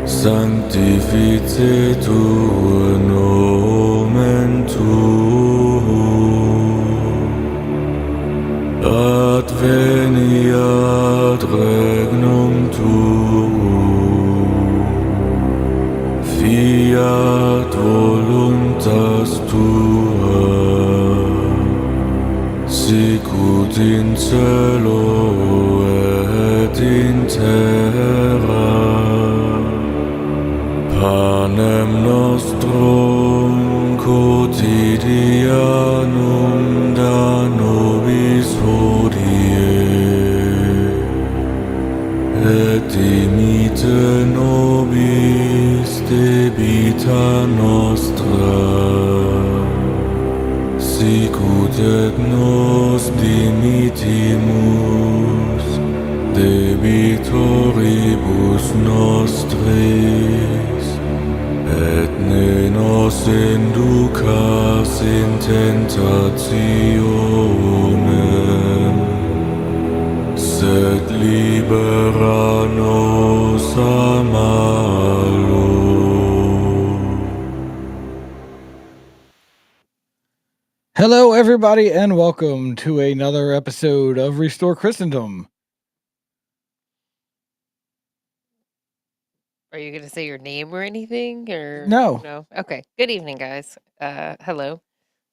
sanctificetur nomen tuum, adveniat regnum tuum, fiat voluntas tua, sicut in cielo et in terra. Panem nostrum quotidianum da nobis hodie, et dimitte nobis debita nostra, sicut et nos dimittimus debitoribus nostris, et ne nos inducas in tentationem, sed libera nos a malo. Hello, everybody, and welcome to another episode of Restore Christendom. Are you going to say your name or anything? Or No. No? Okay. Good evening, guys. Hello.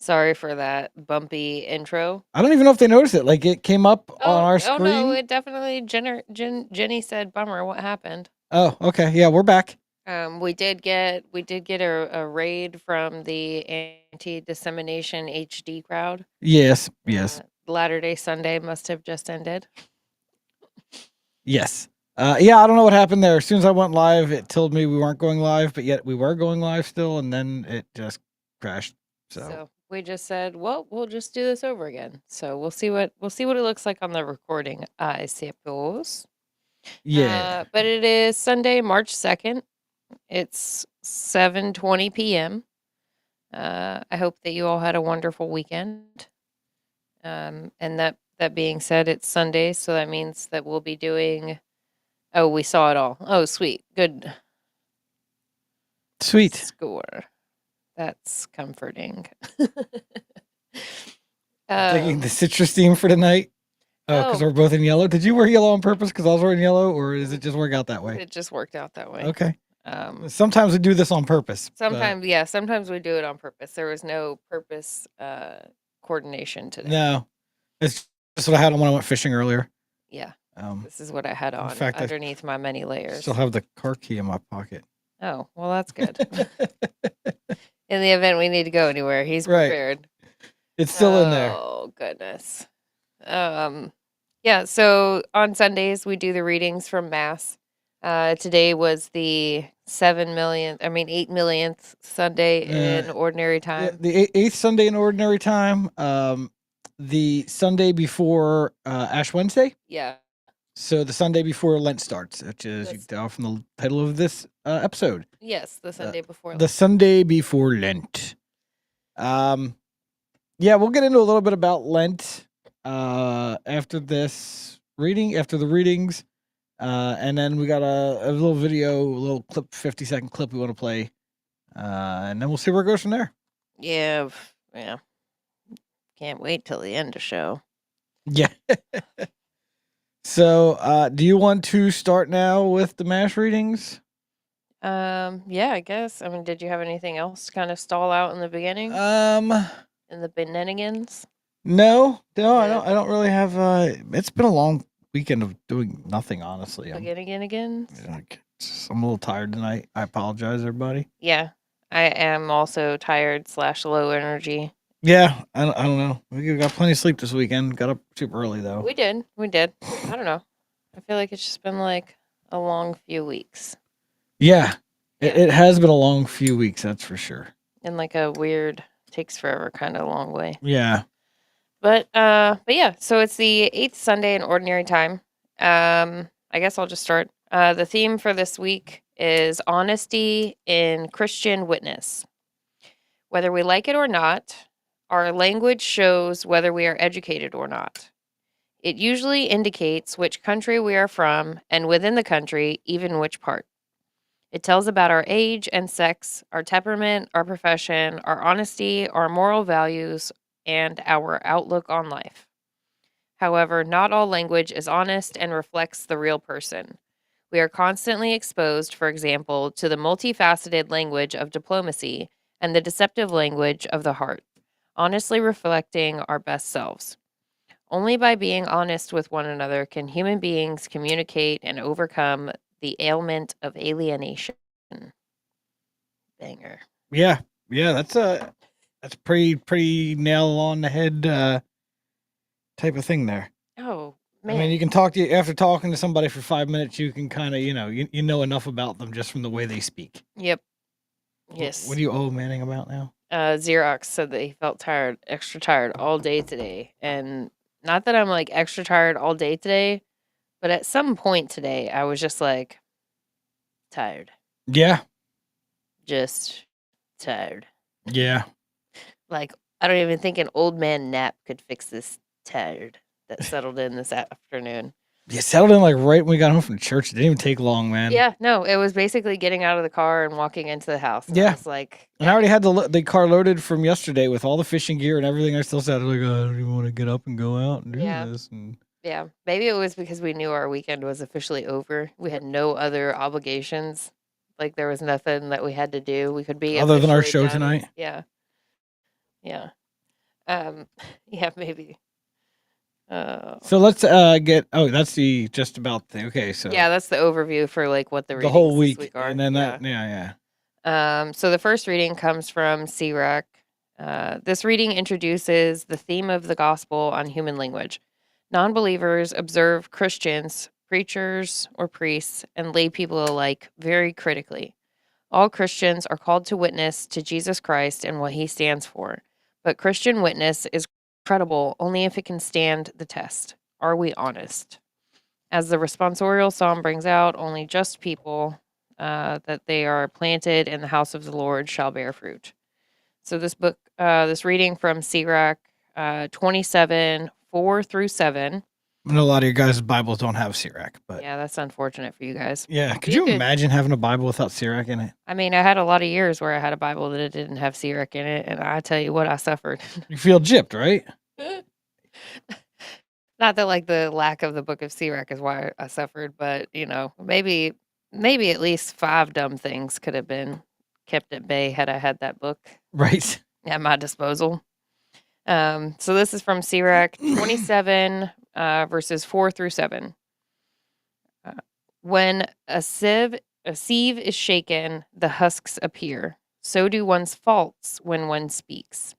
Sorry for that bumpy intro. I don't even know if they noticed it. Like, it came up on our screen. Oh no, it definitely. Jenny said, "Bummer, what happened?" Oh, okay. Yeah, we're back. We did get a raid from the anti-dissemination HD crowd. Yes. Latter-day Sunday must have just ended. Yes. Yeah, I don't know what happened there. As soon as I went live, it told me we weren't going live, but yet we were going live still, and then it just crashed. So we just said, well, we'll just do this over again. So we'll see what it looks like on the recording, I suppose. yeah. But it is Sunday, March 2nd. It's 7:20 p.m. I hope that you all had a wonderful weekend. And that being said, it's Sunday, so that means that we'll be doing. Oh, we saw it all. Oh, sweet, good, Sweet score. That's comforting. taking the citrus theme for tonight. Oh, because we're both in yellow. Did you wear yellow on purpose because I was wearing yellow, or does it just work out that way? It just worked out that way. Okay. Sometimes we do this on purpose. Sometimes, yeah. Sometimes we do it on purpose. There was no purpose coordination today. No, it's just what I had on when I went fishing earlier. Yeah. This is what I had on underneath my many layers. Still have the car key in my pocket. Oh, well, that's good. In the event we need to go anywhere, he's prepared. It's still in there. Oh, goodness. Yeah, so on Sundays, we do the readings from Mass. Today was the 8 millionth Sunday in Ordinary Time. The 8th Sunday in Ordinary Time. The Sunday before Ash Wednesday. Yeah. So the Sunday before Lent starts, which is, you can tell from the title of this episode. Yes, the Sunday before Lent. The Sunday before Lent. Yeah, we'll get into a little bit about Lent after this reading, after the readings. And then we got a little video, a little clip, 50-second clip we want to play. And then we'll see where it goes from there. Yeah. Can't wait till the end of the show. Yeah. So, do you want to start now with the Mass readings? Yeah, I guess. I mean, did you have anything else to kind of stall out in the beginning? In the Benenigans? No, I don't really have. It's been a long weekend of doing nothing, honestly. I'm a little tired tonight. I apologize, everybody. Yeah, I am also tired / low energy. Yeah, I don't know. We got plenty of sleep this weekend. Got up super early, though. We did. I don't know. I feel like it's just been like a long few weeks. Yeah. It has been a long few weeks, that's for sure. In like a weird, takes forever kind of long way. Yeah. But yeah, so it's the 8th Sunday in Ordinary Time. I guess I'll just start. The theme for this week is honesty in Christian witness. Whether we like it or not, our language shows whether we are educated or not. It usually indicates which country we are from, and within the country, even which part. It tells about our age and sex, our temperament, our profession, our honesty, our moral values, and our outlook on life. However, not all language is honest and reflects the real person. We are constantly exposed, for example, to the multifaceted language of diplomacy and the deceptive language of the heart, honestly reflecting our best selves. Only by being honest with one another can human beings communicate and overcome the ailment of alienation. Banger. Yeah, that's pretty nail on the head type of thing there. Oh, I man. mean, you can talk to after talking to somebody for 5 minutes, you can kind of you know enough about them just from the way they speak. Yep. What Yes. are you Manning about now? Xerox said that he felt tired, extra tired all day today. And not that I'm like extra tired all day today, but at some point today, I was just like tired. Yeah, Just tired. yeah. Like, I don't even think an old man nap could fix this tired that settled in this afternoon. You settled in like right when we got home from church. It didn't even take long, man. Yeah, no, it was basically getting out of the car and walking into the house. And I Yeah. was like, And I already had the car loaded from yesterday with all the fishing gear and everything. I still said like, I don't even want to get up and go out and do Yeah. this. And yeah, maybe it was because we knew our weekend was officially over. We had no other obligations. Like there was nothing that we had to do. We could be other than our officially show done. tonight. Yeah. Yeah. Yeah, maybe. So let's get. Oh, that's the just about thing. Okay, so Yeah, that's the overview for like what the the readings whole this week, are. and then yeah. yeah. So the first reading comes from Sirach. This reading introduces the theme of the gospel on human language. Non-believers observe Christians, preachers or priests, and lay people alike very critically. All Christians are called to witness to Jesus Christ and what he stands for. But Christian witness is credible only if it can stand the test. Are we honest? As the responsorial psalm brings out, only just people that they are planted in the house of the Lord shall bear fruit. So this reading from Sirach 27, 4 through 7. I know a lot of your guys' Bibles don't have Sirach, but Yeah, that's unfortunate for you guys. yeah. Could you imagine having a Bible without Sirach in it? I mean, I had a lot of years where I had a Bible that it didn't have Sirach in it, and I tell you what, I suffered. You feel gypped, right? Not that like the lack of the book of Sirach is why I suffered, but maybe at least 5 dumb things could have been kept at bay had I had that book Right. at my disposal. So this is from Sirach 27, verses 4 through 7. When a sieve is shaken, the husks appear. So do one's faults when one speaks.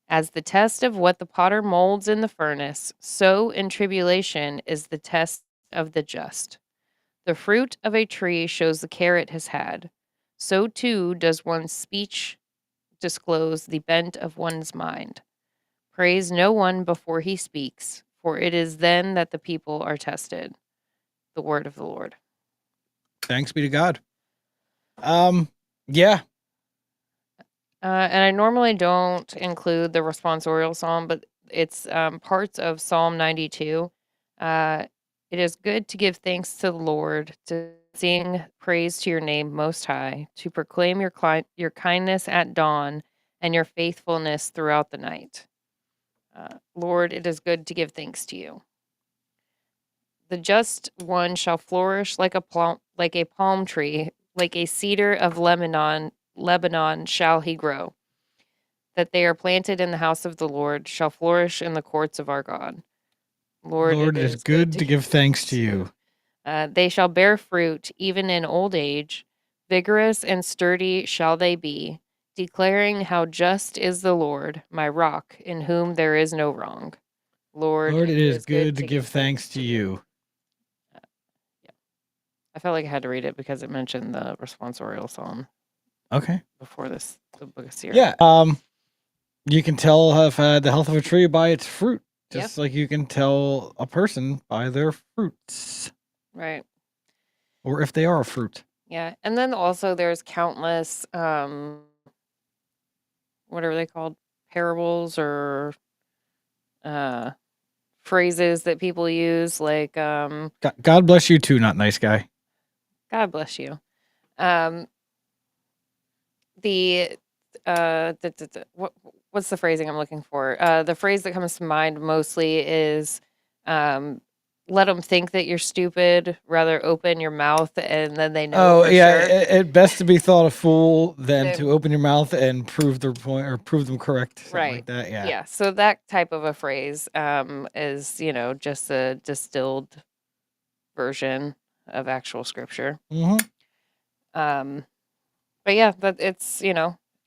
As the test of what the potter molds in the furnace, so in tribulation is the test of the just. The fruit of a tree shows the care it has had. So too does one's speech disclose the bent of one's mind. Praise no one before he speaks, for it is then that the people are tested. The word of the Lord. Thanks be to God. Yeah. And I normally don't include the responsorial psalm, but it's parts of Psalm 92. It is good to give thanks to the Lord, to sing praise to your name most high, to proclaim your kindness at dawn and your faithfulness throughout the night. Lord, it is good to give thanks to you. The just one shall flourish like a palm tree, like a cedar of Lebanon shall he grow. That they are planted in the house of the Lord shall flourish in the courts of our God. Lord, it is good to give thanks to you. They shall bear fruit even in old age. Vigorous and sturdy shall they be, declaring how just is the Lord, my rock, in whom there is no wrong. Lord, it is good to give thanks to you. I felt like I had to read it because it mentioned the responsorial psalm. Okay. Before the book of Sirach. Yeah. You can tell the health of a tree by its fruit, just like you can tell a person by their fruits. Right. Or if they are a fruit. Yeah. And then also there's countless what are they called? Parables or phrases that people use, like God bless you too, not nice guy. God bless you. Um, the what's the phrasing I'm looking for? The phrase that comes to mind mostly is, let them think that you're stupid. Rather open your mouth and then they know Oh for yeah, sure. it best to be thought a fool than Then- to open your mouth and prove their point or prove them correct. Something Right. like that. Yeah. Yeah. So that type of a phrase is, just a distilled version of actual scripture. Mm-hmm. But yeah, that it's,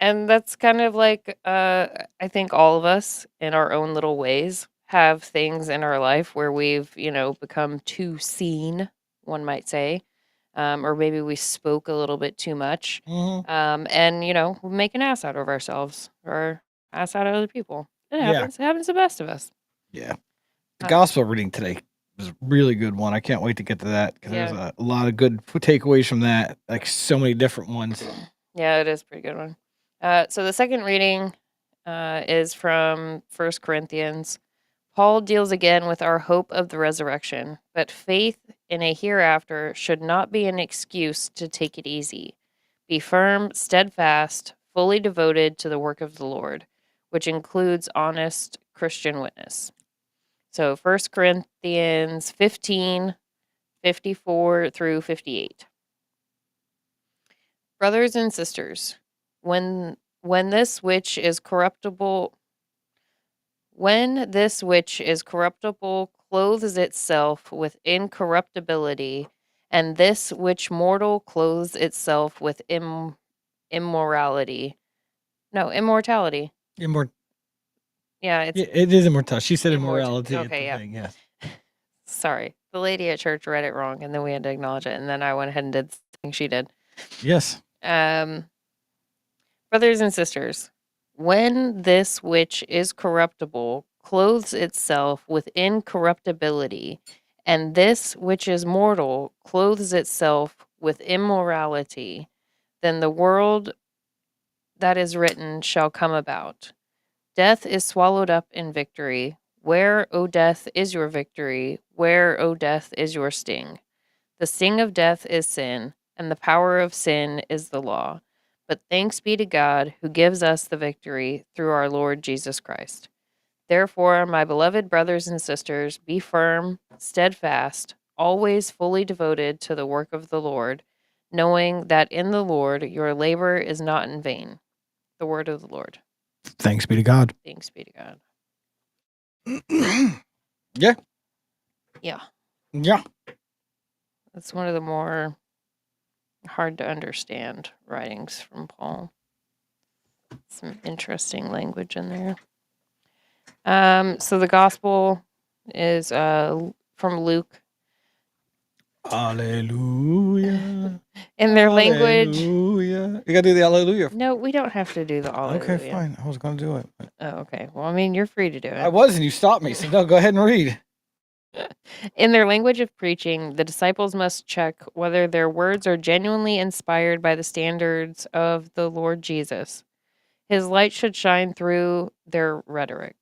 and that's kind of like, I think all of us in our own little ways have things in our life where we've, become too seen, one might say. Or maybe we spoke a little bit too much. Mm-hmm. And, we make an ass out of ourselves or ass out of other people. It Yeah. happens. It happens to the best of us. Yeah. The Uh, gospel reading today was a really good one. I can't wait to get to that because Yeah. there's a lot of good takeaways from that. Like so many different ones. Yeah, it is a pretty good one. So the second reading is from 1 Corinthians. Paul deals again with our hope of the resurrection, but faith in a hereafter should not be an excuse to take it easy. Be firm, steadfast, fully devoted to the work of the Lord, which includes honest Christian witness. So 1 Corinthians 15, 54 through 58. Brothers and sisters, when this which is corruptible clothes itself with incorruptibility, and this which mortal clothes itself with immortality. Yeah, it's It is immortality. She said Immort- immorality. at okay, the yeah. thing, yes. sorry. The lady at church read it wrong, and then we had to acknowledge it, and then I went ahead and did the thing she did. Yes. Brothers and sisters, when this which is corruptible clothes itself with incorruptibility, and this which is mortal clothes itself with immorality, then the world that is written shall come about. Death is swallowed up in victory. Where, O death, is your victory? Where, O death, is your sting? The sting of death is sin, and the power of sin is the law. But thanks be to God who gives us the victory through our Lord Jesus Christ. Therefore, my beloved brothers and sisters, be firm, steadfast, always fully devoted to the work of the Lord, knowing that in the Lord your labor is not in vain. The word of the Lord. Thanks be to God. Thanks be to God. Yeah. Yeah, Yeah. that's one of the more hard to understand writings from Paul. Some interesting language in there. So the gospel is from Luke. Hallelujah. In their language. Hallelujah. You gotta do the hallelujah. No, we don't have to do the hallelujah. Okay, fine. I was gonna do it. but- Oh, okay. Well, I mean, you're free to do I it. was, and you stopped me. So no, go ahead and read. In their language of preaching, the disciples must check whether their words are genuinely inspired by the standards of the Lord Jesus. His light should shine through their rhetoric.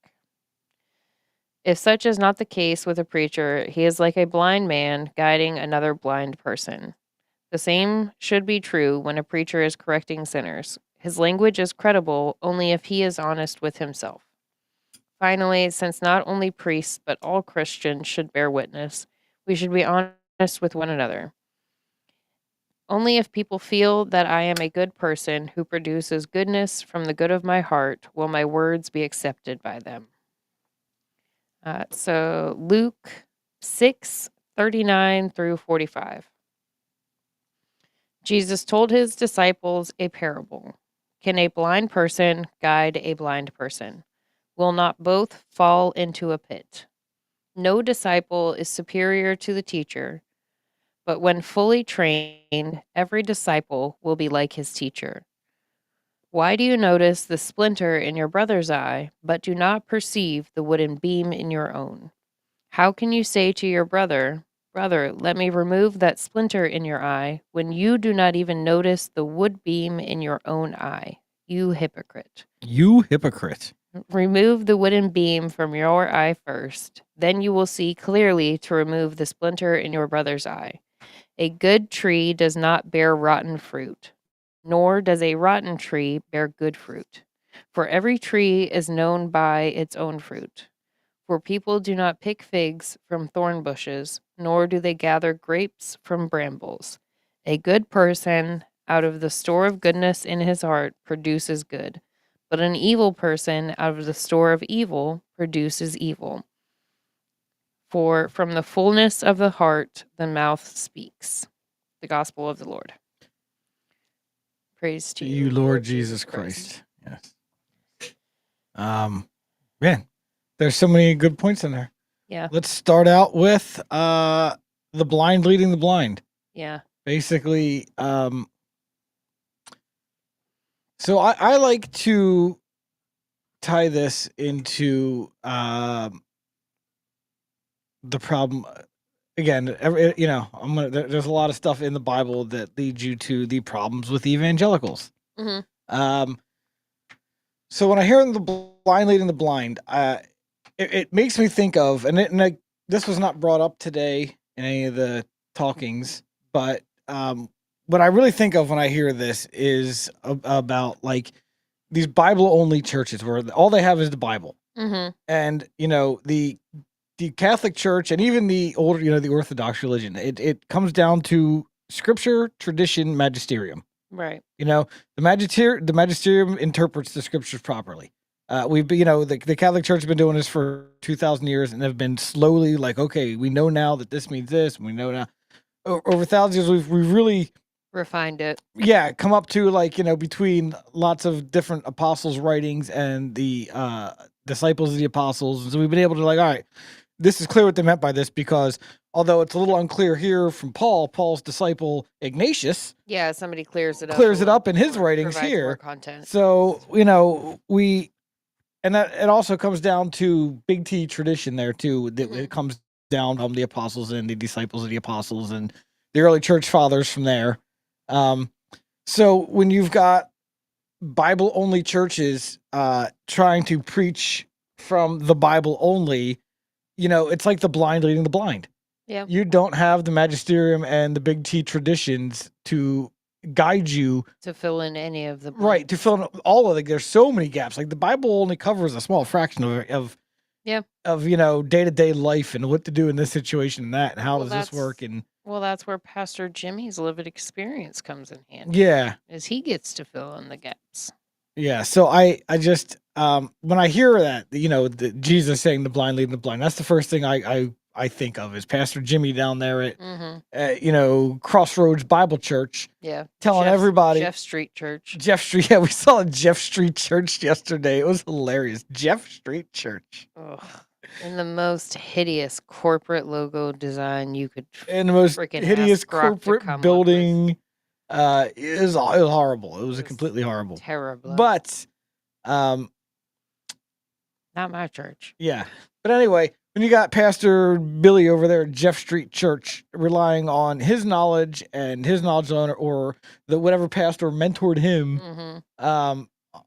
If such is not the case with a preacher, he is like a blind man guiding another blind person. The same should be true when a preacher is correcting sinners. His language is credible only if he is honest with himself. Finally, since not only priests but all Christians should bear witness, we should be honest with one another. Only if people feel that I am a good person who produces goodness from the good of my heart will my words be accepted by them. So Luke 6:39 through 45. Jesus told his disciples a parable. Can a blind person guide a blind person? Will not both fall into a pit? No disciple is superior to the teacher, but when fully trained, every disciple will be like his teacher. Why do you notice the splinter in your brother's eye, but do not perceive the wooden beam in your own? How can you say to your brother, "Brother, let me remove that splinter in your eye," when you do not even notice the wood beam in your own eye? You hypocrite. You hypocrite. Remove the wooden beam from your eye first. Then you will see clearly to remove the splinter in your brother's eye. A good tree does not bear rotten fruit, nor does a rotten tree bear good fruit. For every tree is known by its own fruit. For people do not pick figs from thorn bushes, nor do they gather grapes from brambles. A good person out of the store of goodness in his heart produces good, but an evil person out of the store of evil produces evil. For from the fullness of the heart the mouth speaks. The gospel of the Lord. Praise to You, Lord Jesus Christ. Yes. Man, there's so many good points in there. Yeah. Let's start out with the blind leading the blind. Yeah. Basically, so I like to tie this into the problem. Again, there's a lot of stuff in the Bible that leads you to the problems with evangelicals. Mm-hmm. So when I hear the blind leading the blind, it makes me think of, this was not brought up today in any of the talkings, but what I really think of when I hear this is about like these Bible only churches where all they have is the Bible, Mm-hmm. and the Catholic Church and even the older, the Orthodox religion, it comes down to scripture, tradition, magisterium. Right. The magisterium interprets the scriptures properly. We've been, the Catholic Church has been doing this for 2,000 years and have been slowly like, okay, we know now that this means this, and we know now over thousands of years we've really refined it. Yeah, come up to between lots of different apostles' writings and the disciples of the apostles, and so we've been able to all right, this is clear what they meant by this, because although it's a little unclear here from Paul's disciple Ignatius, somebody clears it up in his writings here. Content. So and that it also comes down to big T tradition there too. It comes down from the apostles and the disciples of the apostles and the early church fathers from there. So when you've got Bible only churches trying to preach from the Bible only, it's like the blind leading the blind. Yeah. You don't have the magisterium and the big T traditions to guide you to fill in any of the blanks. Right, to fill in all of it. There's so many gaps. Like the Bible only covers a small fraction of day-to-day life and what to do in this situation and that, and how does this work. And that's where Pastor Jimmy's lived experience comes in handy. Yeah. Is he gets to fill in the gaps. Yeah, so I just when I hear that, Jesus saying the blind leading the blind, that's the first thing I think of is Pastor Jimmy down there at Crossroads Bible Church. Yeah. Telling everybody. Jeff Street Church. Jeff Street. Yeah, we saw a Jeff Street Church yesterday. It was hilarious. Jeff Street Church. Ugh. In the most hideous corporate logo design you could. And the most hideous corporate building. It was horrible. It was completely horrible. Terrible. But not my church. Yeah. But anyway, when you got Pastor Billy over there at Jeff Street Church relying on his knowledge and his knowledge on or the whatever pastor mentored him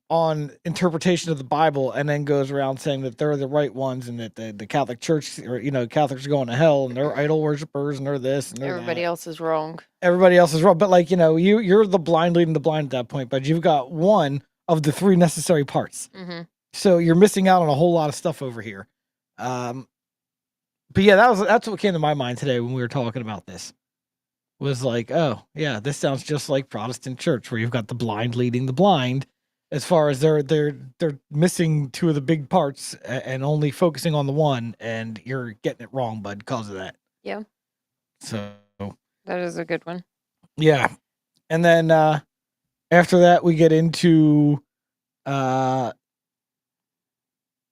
on interpretation of the Bible, and then goes around saying that they're the right ones and that the Catholic Church or Catholics are going to hell and they're idol worshipers and they're this and they're everybody else is wrong. Everybody else is wrong. But you're the blind leading the blind at that point, but you've got one of the three necessary parts. So you're missing out on a whole lot of stuff over here. But yeah, that's what came to my mind today when we were talking about this. Was like, oh yeah, this sounds just like Protestant church, where you've got the blind leading the blind, as far as they're missing two of the big parts and only focusing on the one, and you're getting it wrong, bud, because of that. Yeah. So that is a good one. Yeah, and then after that we get into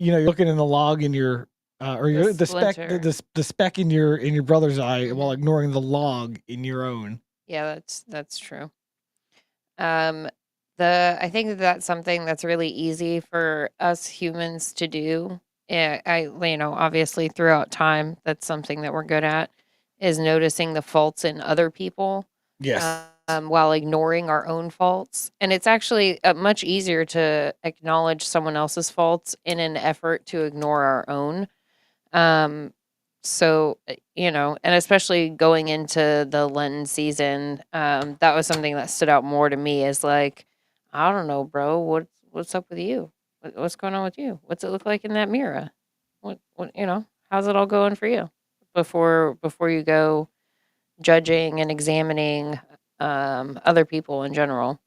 you're looking in the log in your or the speck in your brother's eye while ignoring the log in your own. Yeah, that's true. I think that's something that's really easy for us humans to do. Obviously throughout time, that's something that we're good at, is noticing the faults in other people. Yes. While ignoring our own faults. And it's actually much easier to acknowledge someone else's faults in an effort to ignore our own. So, and especially going into the Lenten season, that was something that stood out more to me is like, I don't know, bro, what's up with you? What's going on with you? What's it look like in that mirror? How's it all going for you before you go judging and examining other people in general?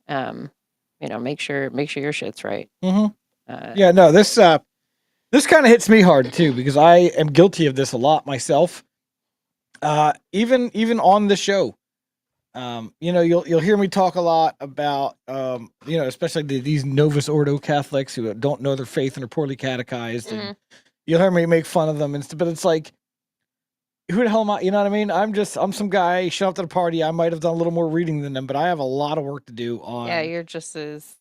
Make sure your shit's right. Mm-hmm. Uh, Yeah, no, this kind of hits me hard too because I am guilty of this a lot myself. Even on the show, you'll hear me talk a lot about, especially these Novus Ordo Catholics who don't know their faith and are poorly catechized, and you'll hear me make fun of them and stuff. But it's like, who the hell am I? You know what I mean? I'm some guy showing up to the party. I might have done a little more reading than them, but I have a lot of work to do on. Yeah, you're just as.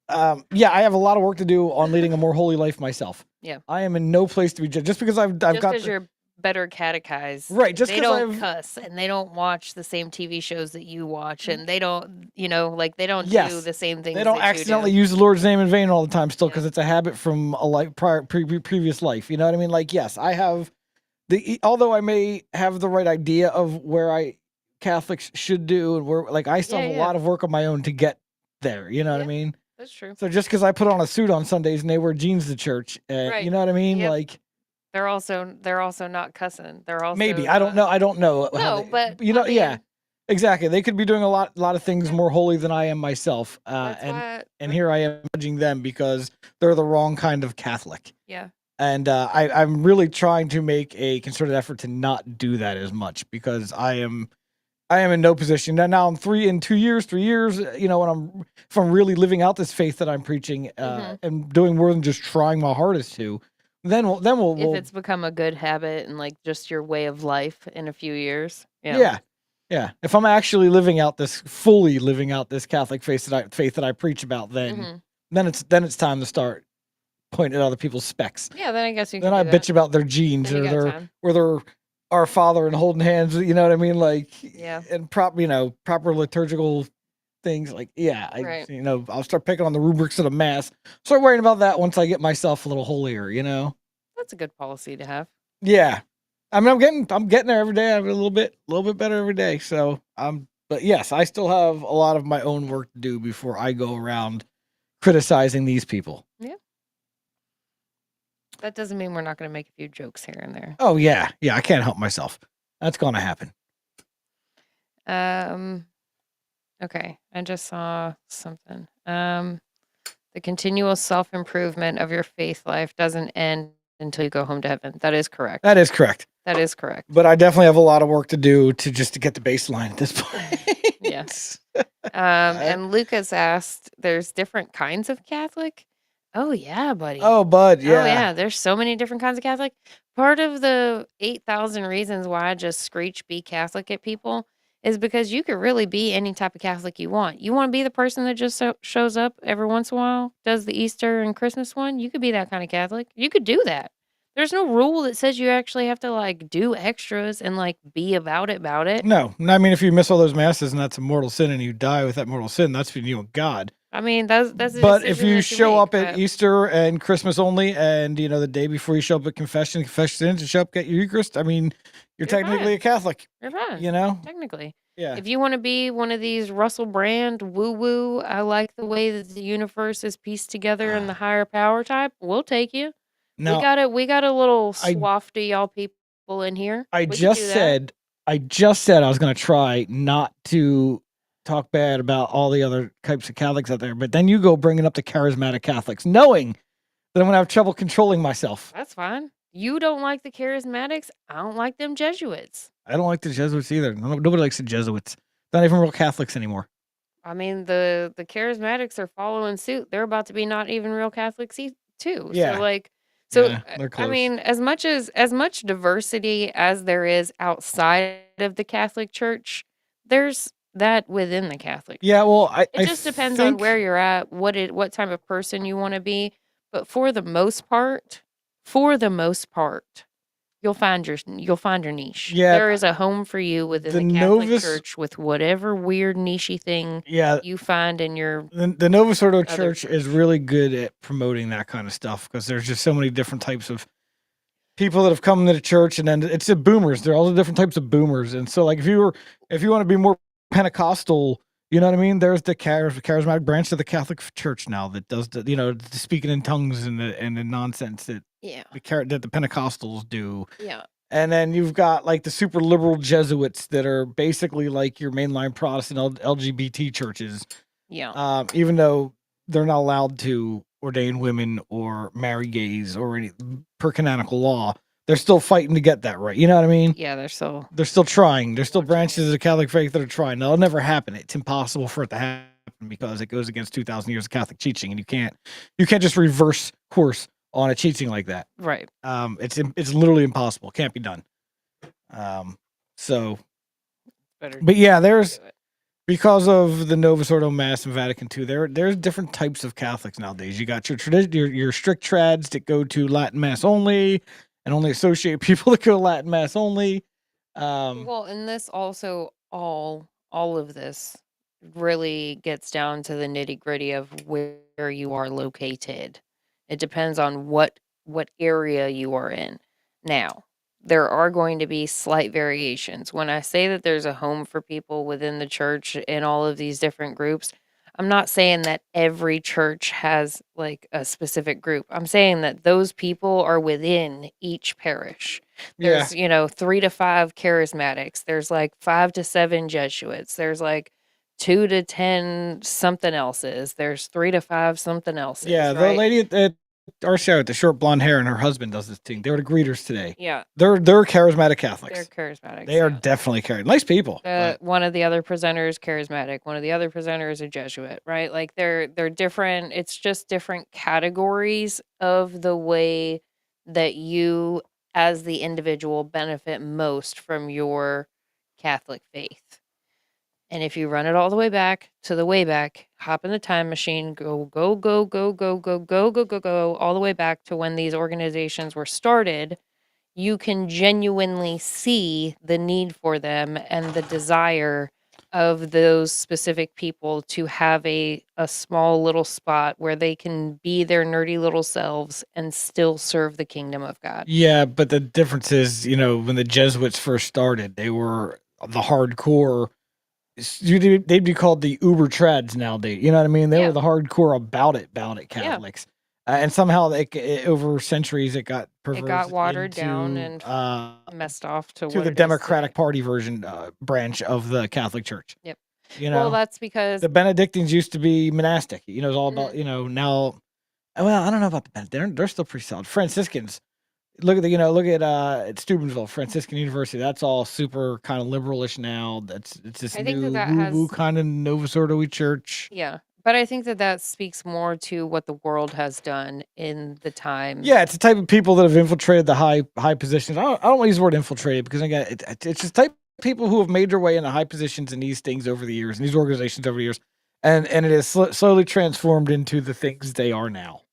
I have a lot of work to do on leading a more holy life myself. Yeah, I am in no place to be judged just because I've got. Because you're better catechized, right? Just they because don't cuss and they don't watch the same TV shows that you watch, and they don't, they don't Yes. do the same things. They don't that accidentally you do. use the Lord's name in vain all the time, still, because it's a habit from a life previous life. You know what I mean? Like, yes, I have although I may have the right idea of where Catholics should do, and where, like, I still have a lot of work on my own to get there. You know what I mean? That's true. So just because I put on a suit on Sundays and they wear jeans to church, Right. you know what I mean? Yep. Like, they're also not cussing. They're also maybe I don't know. I don't know. No, but yeah, exactly. They could be doing a lot of things more holy than I am myself. And here I am judging them because they're the wrong kind of Catholic. Yeah. And I'm really trying to make a concerted effort to not do that as much because I am in no position now. I'm 3 years, if I'm really living out this faith that I'm preaching and doing more than just trying my hardest to, then we'll if it's become a good habit and like just your way of life in a few years. Yeah. If I'm actually fully living out this Catholic faith that I preach about, then it's time to start pointing at other people's specs. Yeah, then I guess you. Then I bitch about their jeans or their Our Father and holding hands. You know what I mean? Like, and proper liturgical things. Like, right. I'll start picking on the rubrics of the Mass. Start worrying about that once I get myself a little holier. That's a good policy to have. Yeah. I mean, I'm getting there every day. I'm a little bit better every day. So but yes, I still have a lot of my own work to do before I go around criticizing these people. Yeah. That doesn't mean we're not going to make a few jokes here and there. Oh yeah. I can't help myself. That's going to happen. Okay. I just saw something. The continual self-improvement of your faith life doesn't end until you go home to heaven. That is correct. That is correct. But I definitely have a lot of work to do to get the baseline at this point. Yes. And Lucas asked, there's different kinds of Catholic? Oh, yeah, buddy. Oh, bud, yeah. Oh, yeah, there's so many different kinds of Catholic. Part of the 8,000 reasons why I just screech be Catholic at people is because you could really be any type of Catholic you want. You want to be the person that just shows up every once in a while, does the Easter and Christmas one? You could be that kind of Catholic. You could do that. There's no rule that says you actually have to, like, do extras and, like, be about it. No. I mean, if you miss all those masses and that's a mortal sin and you die with that mortal sin, that's between you and God. I mean, that's a But if you decision show make, up at Easter and Christmas only, and the day before you show up at confession sins and show up at your Eucharist, I mean, you're technically fine. a Catholic. You're fine. Technically. Yeah. If you want to be one of these Russell Brand woo-woo, I like the way that the universe is pieced together and the higher power type, we'll take you. No, we got a little swath to y'all people in here. I just said I was going to try not to talk bad about all the other types of Catholics out there, but then you go bringing up the charismatic Catholics, knowing that I'm going to have trouble controlling myself. That's fine. You don't like the charismatics. I don't like them Jesuits. I don't like the Jesuits either. Nobody likes the Jesuits. Not even real Catholics anymore. I mean, the charismatics are following suit. They're about to be not even real Catholics too. Yeah. So I mean, as much diversity as there is outside of the Catholic Church, there's that within the Catholic. Yeah, well, it just depends on where you're at, what type of person you want to be. But for the most part, you'll find your niche. Yeah, there is a home for you within the Catholic Church with whatever weird nichey thing you find in your. The Novus Ordo Church is really good at promoting that kind of stuff because there's just so many different types of people that have come to the church, and then it's the boomers. There are all the different types of boomers, and so like if you want to be more Pentecostal, you know what I mean. There's the charismatic branch of the Catholic Church now that does the the speaking in tongues and the nonsense that Yeah. that the Pentecostals do. Yeah. And then you've got like the super liberal Jesuits that are basically like your mainline Protestant LGBT churches. Yeah. Even though they're not allowed to ordain women or marry gays or any per canonical law, they're still fighting to get that right. You know what I mean? Yeah, they're so They're still trying. There's still watching branches it. of the Catholic faith that are trying. Now, it'll never happen. It's impossible for it to happen because it goes against 2,000 years of Catholic teaching, and you can't just reverse course on a teaching like that. Right. It's literally impossible. Can't be done. So, Better but yeah, there's do it. because of the Novus Ordo Mass and Vatican II, there's different types of Catholics nowadays. You got your your strict trads that go to Latin Mass only and only associate people that go to Latin Mass only. Well, and this also all of this really gets down to the nitty-gritty of where you are located. It depends on what area you are in. Now, there are going to be slight variations. When I say that there's a home for people within the church in all of these different groups, I'm not saying that every church has like a specific group. I'm saying that those people are within each parish. Yeah. There's 3 to 5 charismatics. There's like 5 to 7 Jesuits. There's like 2 to 10 something else's. There's 3 to 5 something else's. Yeah, the right? lady at our show with the short blonde hair and her husband does this thing. They were the greeters today. Yeah, They're charismatic Catholics. they're charismatic. They are definitely nice people. but- One of the other presenters charismatic. One of the other presenters a Jesuit, right? Like they're different. It's just different categories of the way that you as the individual benefit most from your Catholic faith. And if you run it all the way back to the way back, hop in the time machine, go all the way back to when these organizations were started, you can genuinely see the need for them and the desire of those specific people to have a small little spot where they can be their nerdy little selves and still serve the kingdom of God. Yeah, but the difference is, when the Jesuits first started, they were the hardcore. They'd be called the Uber Trads nowadays. You know what I mean? They Yeah. were the hardcore about it Catholics. And somehow over centuries it got perverted. It got watered down and messed off to what the it is Democratic today. Party version branch of the Catholic Church. Yep. Well, that's because the Benedictines used to be monastic. It's all about now. Well, I don't know about the Benedictines. They're still pretty solid. Franciscans. Look at at Steubenville, Franciscan University. That's all super kind of liberalish now. It's this I think new that woo-woo has kind of Novus Ordo church. Yeah, but I think that speaks more to what the world has done in the time. Yeah, it's the type of people that have infiltrated the high positions. I don't want to use the word infiltrated because again, it's just type of people who have made their way into high positions in these things over the years, in these organizations over the years, and it has slowly transformed into the things they are now.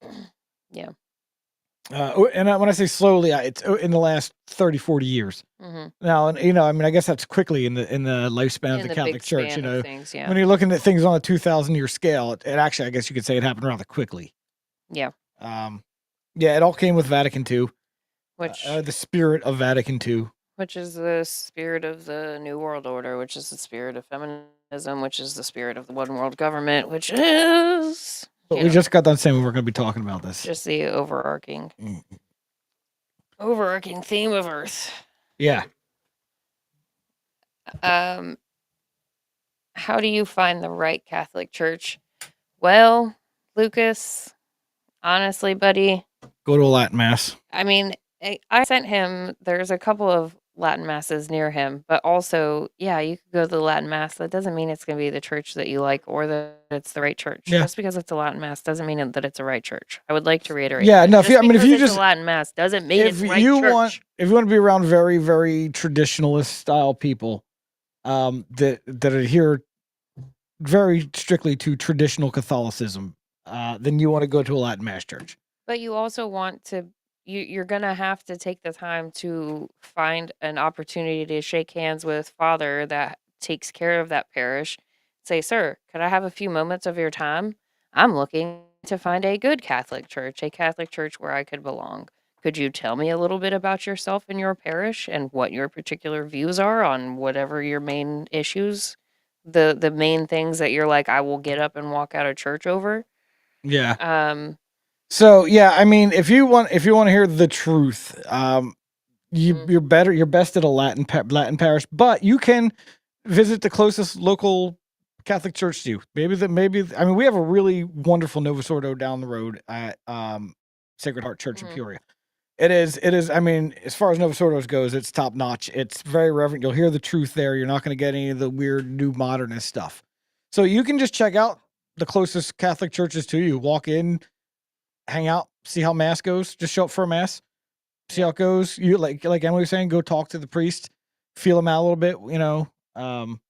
Yeah. And when I say slowly, it's in the last 30, 40 years. Mm-hmm. Now, and I guess that's quickly in the lifespan of the Catholic big Church. span of things, yeah. When you're looking at things on a 2,000-year scale, it actually, I guess you could say it happened rather quickly. Yeah. Yeah, it all came with Vatican II, Which the spirit of Vatican II. which is the spirit of the New World Order, which is the spirit of feminism, which is the spirit of the one world government, which is But we just got done saying we were going to be talking about this. just the overarching theme of Earth. Yeah. How do you find the right Catholic Church? Well, Lucas, honestly, buddy, Go to a Latin Mass. I mean, I sent him, there's a couple of Latin Masses near him, but also, yeah, you could go to the Latin Mass. That doesn't mean it's going to be the church that you like or that it's the right church. Yeah. Just because it's a Latin Mass doesn't mean that it's a right church. I would like to reiterate. Yeah, that. no, Just if you because it's just a Latin Mass doesn't mean it's if right you church. want to be around very, very traditionalist style people, that adhere very strictly to traditional Catholicism, then you want to go to a Latin Mass church. But you also want to, you're going to have to take the time to find an opportunity to shake hands with Father that takes care of that parish. Say, sir, could I have a few moments of your time? I'm looking to find a good Catholic church, a Catholic church where I could belong. could you tell me a little bit about yourself and your parish and what your particular views are on whatever your main issues, the main things that you're like, I will get up and walk out of church over. Yeah. Um, So yeah, I mean, if you want to hear the truth, mhm, you're best at a Latin parish, but you can visit the closest local Catholic church to you. Maybe I mean we have a really wonderful Novus Ordo down the road at Sacred Heart Church in mhm, Peoria. It is. I mean, as far as Novus Ordos goes, it's top notch. It's very reverent. You'll hear the truth there. You're not going to get any of the weird new modernist stuff. So you can just check out the closest Catholic churches to you. Walk in, hang out, see how mass goes. Just show up for a mass, see yeah, how it goes. You like Emily was saying, go talk to the priest, feel him out a little bit. Um,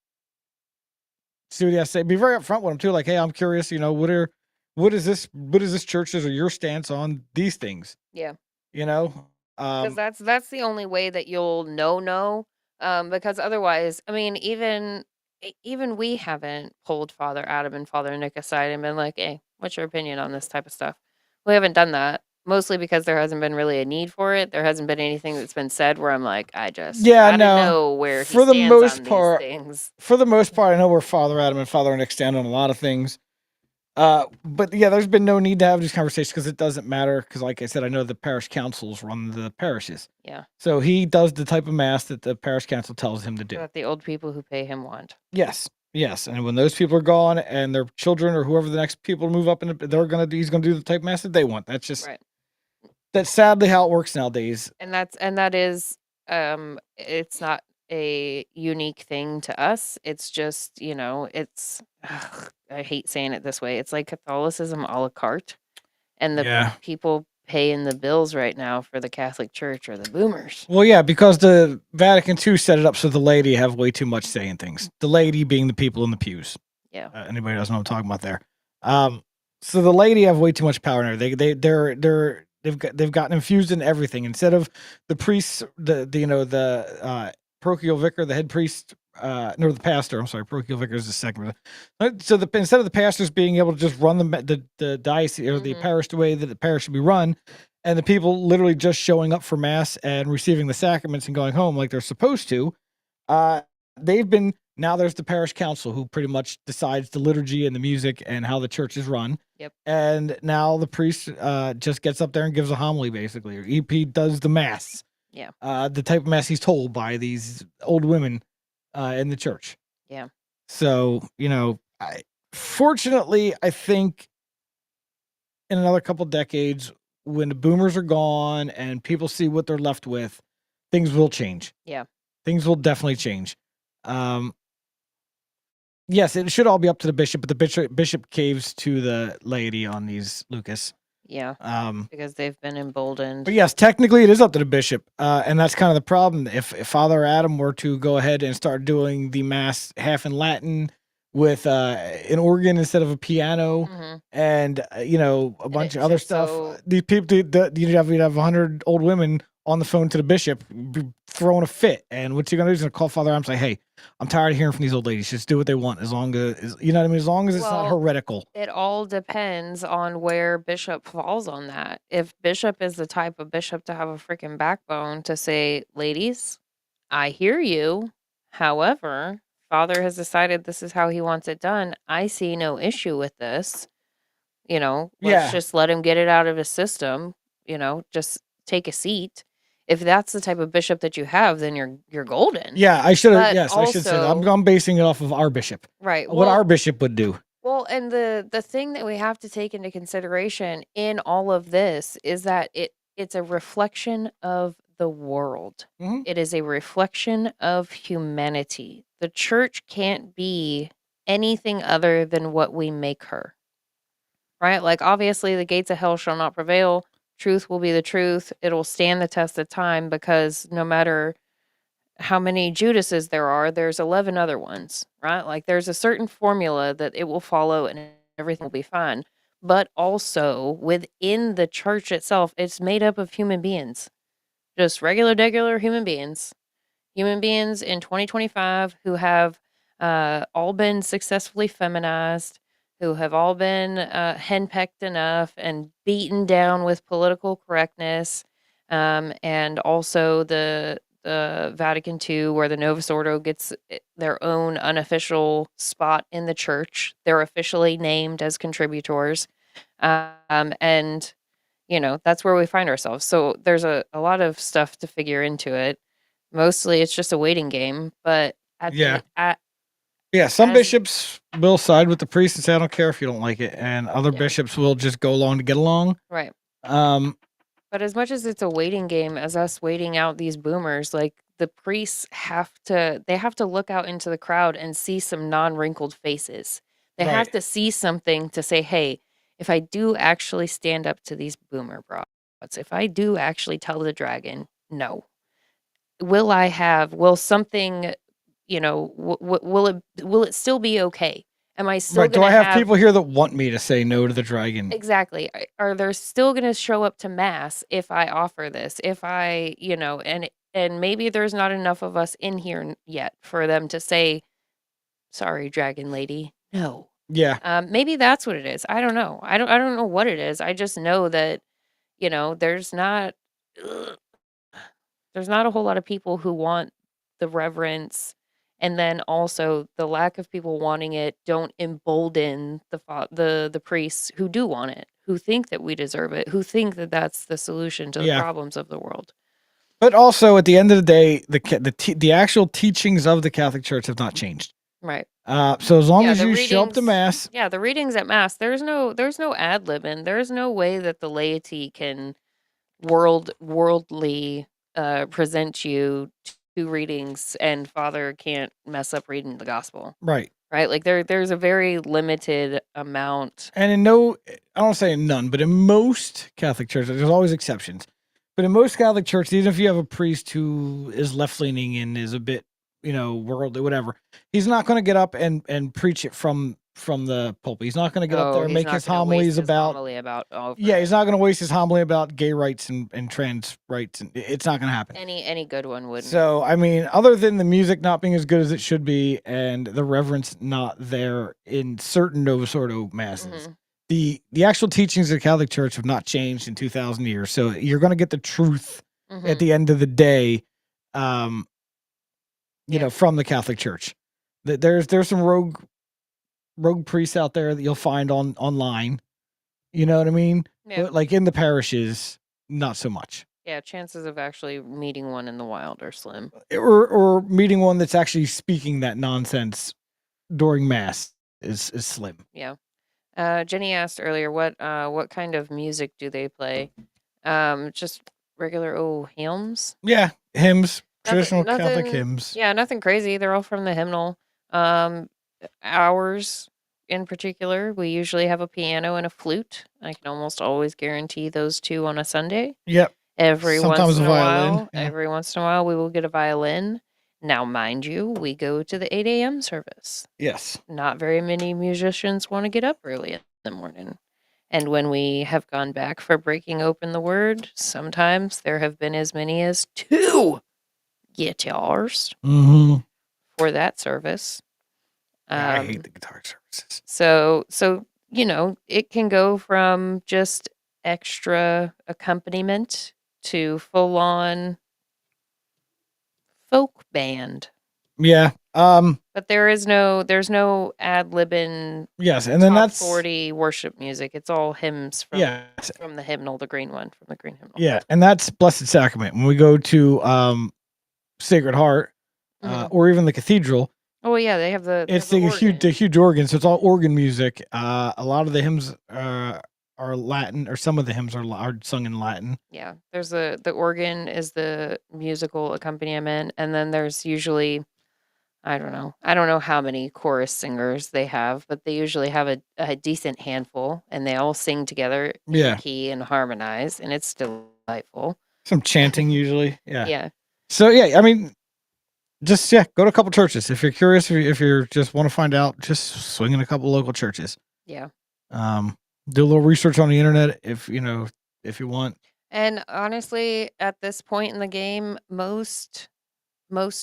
see what he has to say. Be very upfront with him too. Like, hey, I'm curious. What is this church's or your stance on these things? yeah. You know, Because um, that's the only way that you'll know. Because otherwise, I mean, even we haven't pulled Father Adam and Father Nick aside and been like, "Hey, what's your opinion on this type of stuff?" We haven't done that, mostly because there hasn't been really a need for it. There hasn't been anything that's been said where I'm like, I just yeah, gotta no. know where he For the stands most on these part, things. I know where Father Adam and Father Nick stand on a lot of things. But yeah, there's been no need to have these conversations because it doesn't matter. Because, like I said, I know the parish councils run the parishes, Yeah, so he does the type of mass that the parish council tells him to do. that the old people who pay him want. Yes, yes. And when those people are gone, and their children or whoever the next people move up, and he's gonna do the type of mass that they want. Right. That's sadly how it works nowadays. And that is, it's not a unique thing to us. It's just, it's I hate saying it this way. It's like Catholicism a la carte, and the Yeah. people paying the bills right now for the Catholic Church are the boomers. Well, yeah, because the Vatican II set it up so the laity have way too much say in things. The laity being the people in the pews. Yeah. Anybody doesn't know what I'm talking about there. Um, so the laity have way too much power now. They've gotten infused in everything. Instead of the priests, the parochial vicar, the head priest, no, the pastor. I'm sorry, parochial vicar is the second. So instead of the pastors being able to just run the diocese or the Mhm. parish the way that the parish should be run, and the people literally just showing up for mass and receiving the sacraments and going home like they're supposed to, uh, they've been now there's the parish council who pretty much decides the liturgy and the music and how the church is run. Yep. And now the priest just gets up there and gives a homily basically, or EP does the mass, Yeah. the type of mass he's told by these old women in the church. Yeah. So, fortunately, I think in another couple decades, when the boomers are gone and people see what they're left with, things will change. Yeah. Things will definitely change. Um, yes, it should all be up to the bishop, but the bishop caves to the laity on these, Lucas. Yeah. Um, Because they've been emboldened. but yes, technically it is up to the bishop, and that's kind of the problem. If Father Adam were to go ahead and start doing the mass half in Latin with an organ instead of a piano, Mhm. and a And bunch of it's other just stuff, so these people, you'd have 100 old women on the phone to the bishop, throwing a fit. And what's he gonna do? He's gonna call Father Adam and say, "Hey, I'm tired of hearing from these old ladies. Just do what they want, as long as you know what I mean. As long as it's not well, heretical." it all depends on where Bishop falls on that. If Bishop is the type of bishop to have a freaking backbone to say, ladies, I hear you. However, Father has decided this is how he wants it done. I see no issue with this. Let's Yeah, just let him get it out of his system. Just take a seat. If that's the type of bishop that you have, then you're golden. yeah. I should have. But Yes, I should say that. also, I'm basing it off of our bishop. right. What our bishop would do. Well, and the thing that we have to take into consideration in all of this is that it's a reflection of the world. Mhm. It is a reflection of humanity. The church can't be anything other than what we make her. Right? Like obviously the gates of hell shall not prevail. Truth will be the truth. It'll stand the test of time because no matter how many Judases there are, there's 11 other ones, right? Like there's a certain formula that it will follow and everything will be fine. But also within the church itself, it's made up of human beings, just regular human beings in 2025 who have all been successfully feminized, who have all been henpecked enough and beaten down with political correctness, and also the Vatican II, where the Novus Ordo gets their own unofficial spot in the church. They're officially named as contributors, and that's where we find ourselves. So there's a lot of stuff to figure into it. Mostly, it's just a waiting game, but some as- bishops will side with the priest and say, I don't care if you don't like it. And other Yeah. bishops will just go along to get along. right. But as much as it's a waiting game, as us waiting out these boomers, like the priests have to look out into the crowd and see some non-wrinkled faces. They have Right. to see something to say, hey, if I do actually stand up to these boomer broads, if I do actually tell the dragon, no, will something, will it still be okay? Am I still do gonna I have people here that want me to say no to the dragon? Exactly. Are they still gonna show up to mass if I offer this? If I, and maybe there's not enough of us in here yet for them to say, sorry, dragon lady, no. Yeah. Maybe that's what it is. I don't know. I don't know what it is. I just know that, there's not there's not a whole lot of people who want the reverence, and then also the lack of people wanting it don't embolden the priests who do want it, who think that we deserve it, who think that that's the solution to the Yeah. problems of the world. But also, at the end of the day, the actual teachings of the Catholic Church have not changed. Right. So as long Yeah, as the you show up to readings- mass, Yeah, the readings at mass, there's no ad libbing. There's no way that the laity can worldly present you two readings and Father can't mess up reading the gospel. right? Right? Like there's a very limited amount. And in no, I don't say in none, but in most Catholic churches, there's always exceptions. But in most Catholic churches, even if you have a priest who is left leaning and is a bit, worldly, whatever, he's not going to get up and preach it from the pulpit. He's not going to get up there and he's make not his gonna waste homilies his about. homily about Yeah, he's not going to waste his homily about gay rights and trans rights, and it's not going to happen. any good one wouldn't. So, I mean, other than the music not being as good as it should be and the reverence not there in certain Novus Ordo masses, the actual teachings of the Catholic Church have not changed in 2,000 years. So you're going to get the truth at the end of the day, from the Catholic Church. There's some rogue priests out there that you'll find online. You know what I mean? Yeah. But like in the parishes, not so much. Yeah, chances of actually meeting one in the wild are slim. Or meeting one that's actually speaking that nonsense during mass is slim. Yeah. Jenny asked earlier, what kind of music do they play? Just regular hymns. Yeah, hymns, traditional Nothing- Catholic hymns. Yeah, nothing crazy. They're all from the hymnal. Ours in particular, we usually have a piano and a flute. I can almost always guarantee those two on a Sunday. Yep. Every Sometimes once a in a violin, while, yeah. every once in a while, we will get a violin. Now, mind you, we go to the 8 a.m. service. Yes. Not very many musicians want to get up early in the morning. And when we have gone back for breaking open the word, sometimes there have been as many as 2 guitars for that service. I hate the guitar services. So it can go from just extra accompaniment to full on folk band. Yeah. But there's no ad libbing. Yes, and then top that's 40 worship music. It's all hymns from the hymnal, the green one, from the green hymnal. Yeah, and that's Blessed Sacrament. When we go to Sacred Heart, or even the cathedral. Oh yeah, they have the. It's the huge organ, so it's all organ music. A lot of the hymns are Latin, or some of the hymns are sung in Latin. Yeah, there's the organ is the musical accompaniment, and then there's usually, I don't know how many chorus singers they have, but they usually have a decent handful, and they all sing together in key and harmonize, and it's delightful. Some chanting usually. Yeah. Yeah. So yeah, I mean, just go to a couple churches if you're curious. If you just want to find out, just swing in a couple local churches. Yeah. Do a little research on the internet if you want. And honestly, at this point in the game, most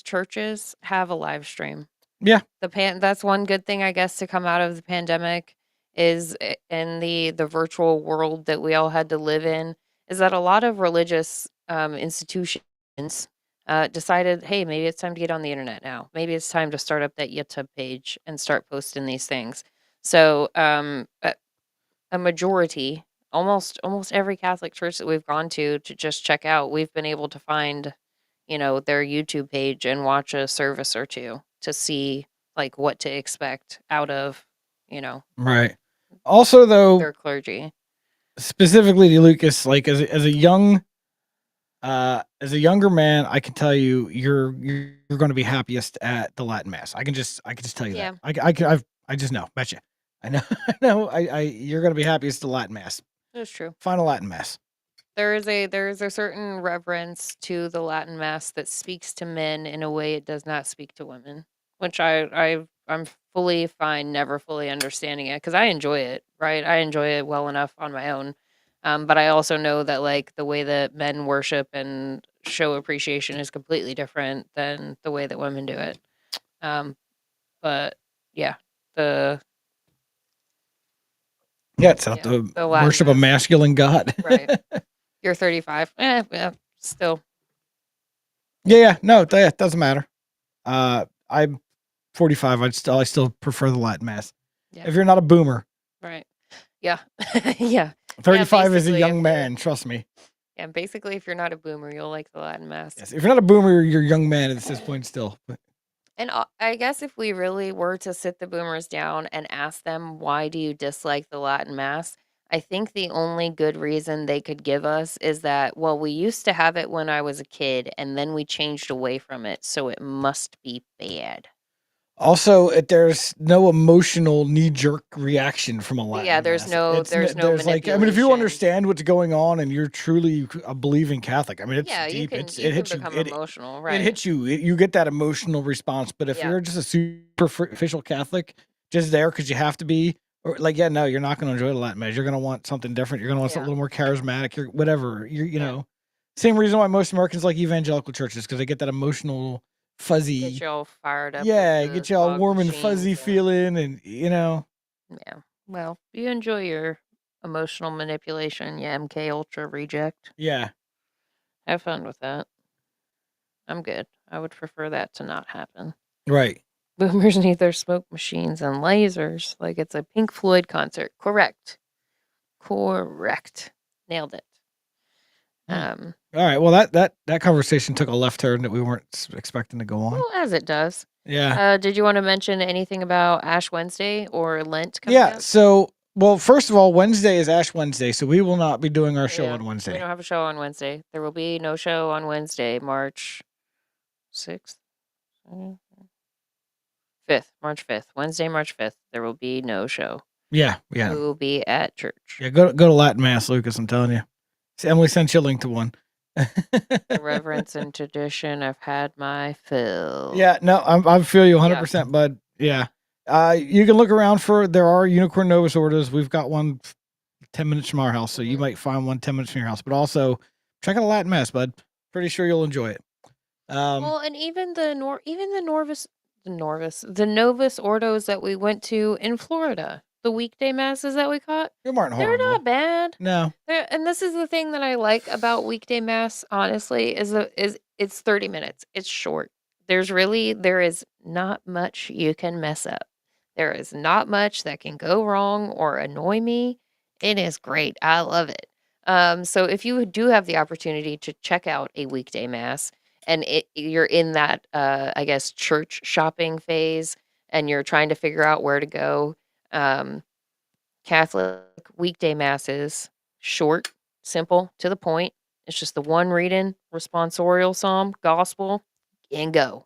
churches have a live stream. Yeah. That's one good thing, I guess, to come out of the pandemic is in the virtual world that we all had to live in, is that a lot of religious institutions decided, hey, maybe it's time to get on the internet now. Maybe it's time to start up that YouTube page and start posting these things. So a majority, almost every Catholic church that we've gone to just check out, we've been able to find, their YouTube page and watch a service or two to see like what to expect out of, Right. Also, though, their clergy. specifically to Lucas, like as a younger man, I can tell you, you're going to be happiest at the Latin Mass. I can just tell you Yeah. that. I just know. Betcha. I know. I know. You're going to be happiest at the Latin Mass. That's true. Final Latin Mass. There's a certain reverence to the Latin Mass that speaks to men in a way it does not speak to women, which I'm fully fine, never fully understanding it because I enjoy it, right? I enjoy it well enough on my own. But I also know that like the way that men worship and show appreciation is completely different than the way that women do it. But yeah, it's not the Latin worship a Mass. masculine god. Right. You're 35. Yeah, still. Yeah, no, that doesn't matter. I'm 45. I still prefer the Latin Mass. Yeah. If you're not a boomer. Right. Yeah. Yeah. 35 is a basically, young man, trust me. Yeah, basically, if you're not a boomer, you'll like the Latin Mass. Yes, if you're not a boomer, you're a young man at this point still. But And I guess if we really were to sit the boomers down and ask them, why do you dislike the Latin Mass? I think the only good reason they could give us is that, well, we used to have it when I was a kid, and then we changed away from it, so it must be bad. also, there's no emotional knee-jerk reaction from a Latin Yeah, there's Mass. no like, I mean, if you manipulation. understand what's going on and you're truly a believing Catholic, I mean, it's Yeah, deep. you it can hits become you. emotional, It right? hits you. You get that emotional response. But if Yeah. you're just a superficial Catholic, just there because you have to be, or like, yeah, no, you're not going to enjoy the Latin Mass. You're going to want something different. You're going to want something a little more charismatic. You're whatever. You know, same reason why most Americans like evangelical churches, because they get that emotional, fuzzy. Get you all fired up. Yeah, with the get you all fog warm and machines fuzzy feeling, and Yeah. Well, you enjoy your emotional manipulation, you MK Ultra reject. Yeah. Have fun with that. I'm good. I would prefer that to not happen. Right. Boomers need their smoke machines and lasers like it's a Pink Floyd concert. Correct. Nailed it. All right. Well, that conversation took a left turn that we weren't expecting to go on. Well, as it does. Yeah. Did you want to mention anything about Ash Wednesday or Lent coming up? So, well, first of all, Wednesday is Ash Wednesday, so we will not be doing our show on We Wednesday. don't have a show on Wednesday. There will be no show on Wednesday, March 6th. 5th, March 5th. Wednesday, March 5th. There will be no show. Yeah. We will be at church. Yeah, go to Latin Mass, Lucas, I'm telling you. Emily sent you a link to one. The reverence and tradition, I've had my fill. Yeah, no, I feel you 100%, bud. Yeah. You can look around there are Unicorn Novus orders. We've got one 10 minutes from our house, so you might find one 10 minutes from your house. But also, check out a Latin Mass, bud. Pretty sure you'll enjoy it. Well, and even the Novus Ordos that we went to in Florida, the weekday masses that we caught, they're not bad. No. And this is the thing that I like about weekday mass, honestly, is it's 30 minutes. It's short. There is not much you can mess up. There is not much that can go wrong or annoy me. It is great. I love it. So if you do have the opportunity to check out a weekday mass and you're in that, I guess, church shopping phase and you're trying to figure out where to go, Catholic weekday masses, short, simple, to the point. It's just the one reading, responsorial psalm, gospel, and go.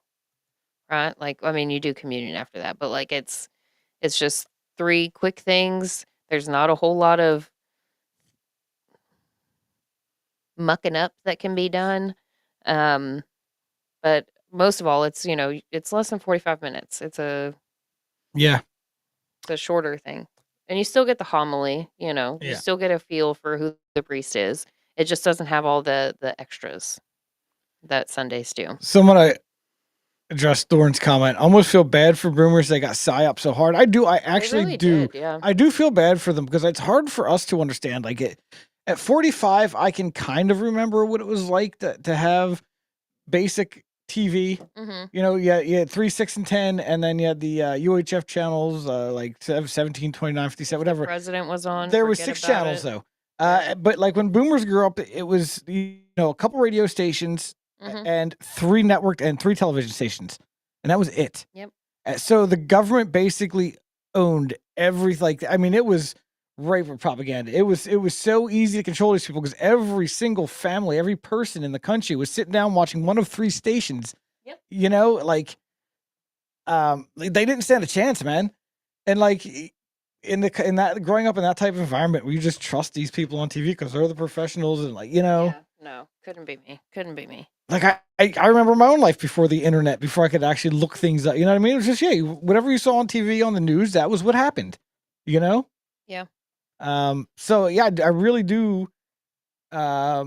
Right? Like, I mean, you do communion after that, but like it's just 3 quick things. There's not a whole lot of mucking up that can be done. But most of all, it's less than 45 minutes. It's a shorter thing. And you still get the homily, you still get a feel for who the priest is. It just doesn't have all the extras that Sundays do. So I'm going to address Thorne's comment. I almost feel bad for boomers. They got psyop so hard. I actually do. Yeah. I do feel bad for them because it's hard for us to understand. Like At 45, I can kind of remember what it was like to have basic TV. Mm-hmm. You know, you had 3, 6, and 10, and then you had the UHF channels, like 17, 29, 57, If the whatever. president was on, There was forget 6 about channels it. though. Yeah. But like when boomers grew up, it was, you know, a couple radio stations Mm-hmm. and 3 network and 3 television stations, and that was it. Yep. So the government basically owned everything. Like, I mean, it was right for propaganda. It was so easy to control these people because every single family, every person in the country was sitting down watching one of 3 stations. Yep. You know, like they didn't stand a chance, man. And like in that growing up in that type of environment where you just trust these people on TV because they're the professionals and like, you know. Yeah. No, couldn't be me. Couldn't be me. Like I remember my own life before the internet, before I could actually look things up. You know what I mean? It was just, yeah, whatever you saw on TV, on the news, that was what happened. You know? Yeah. So yeah, I really do. I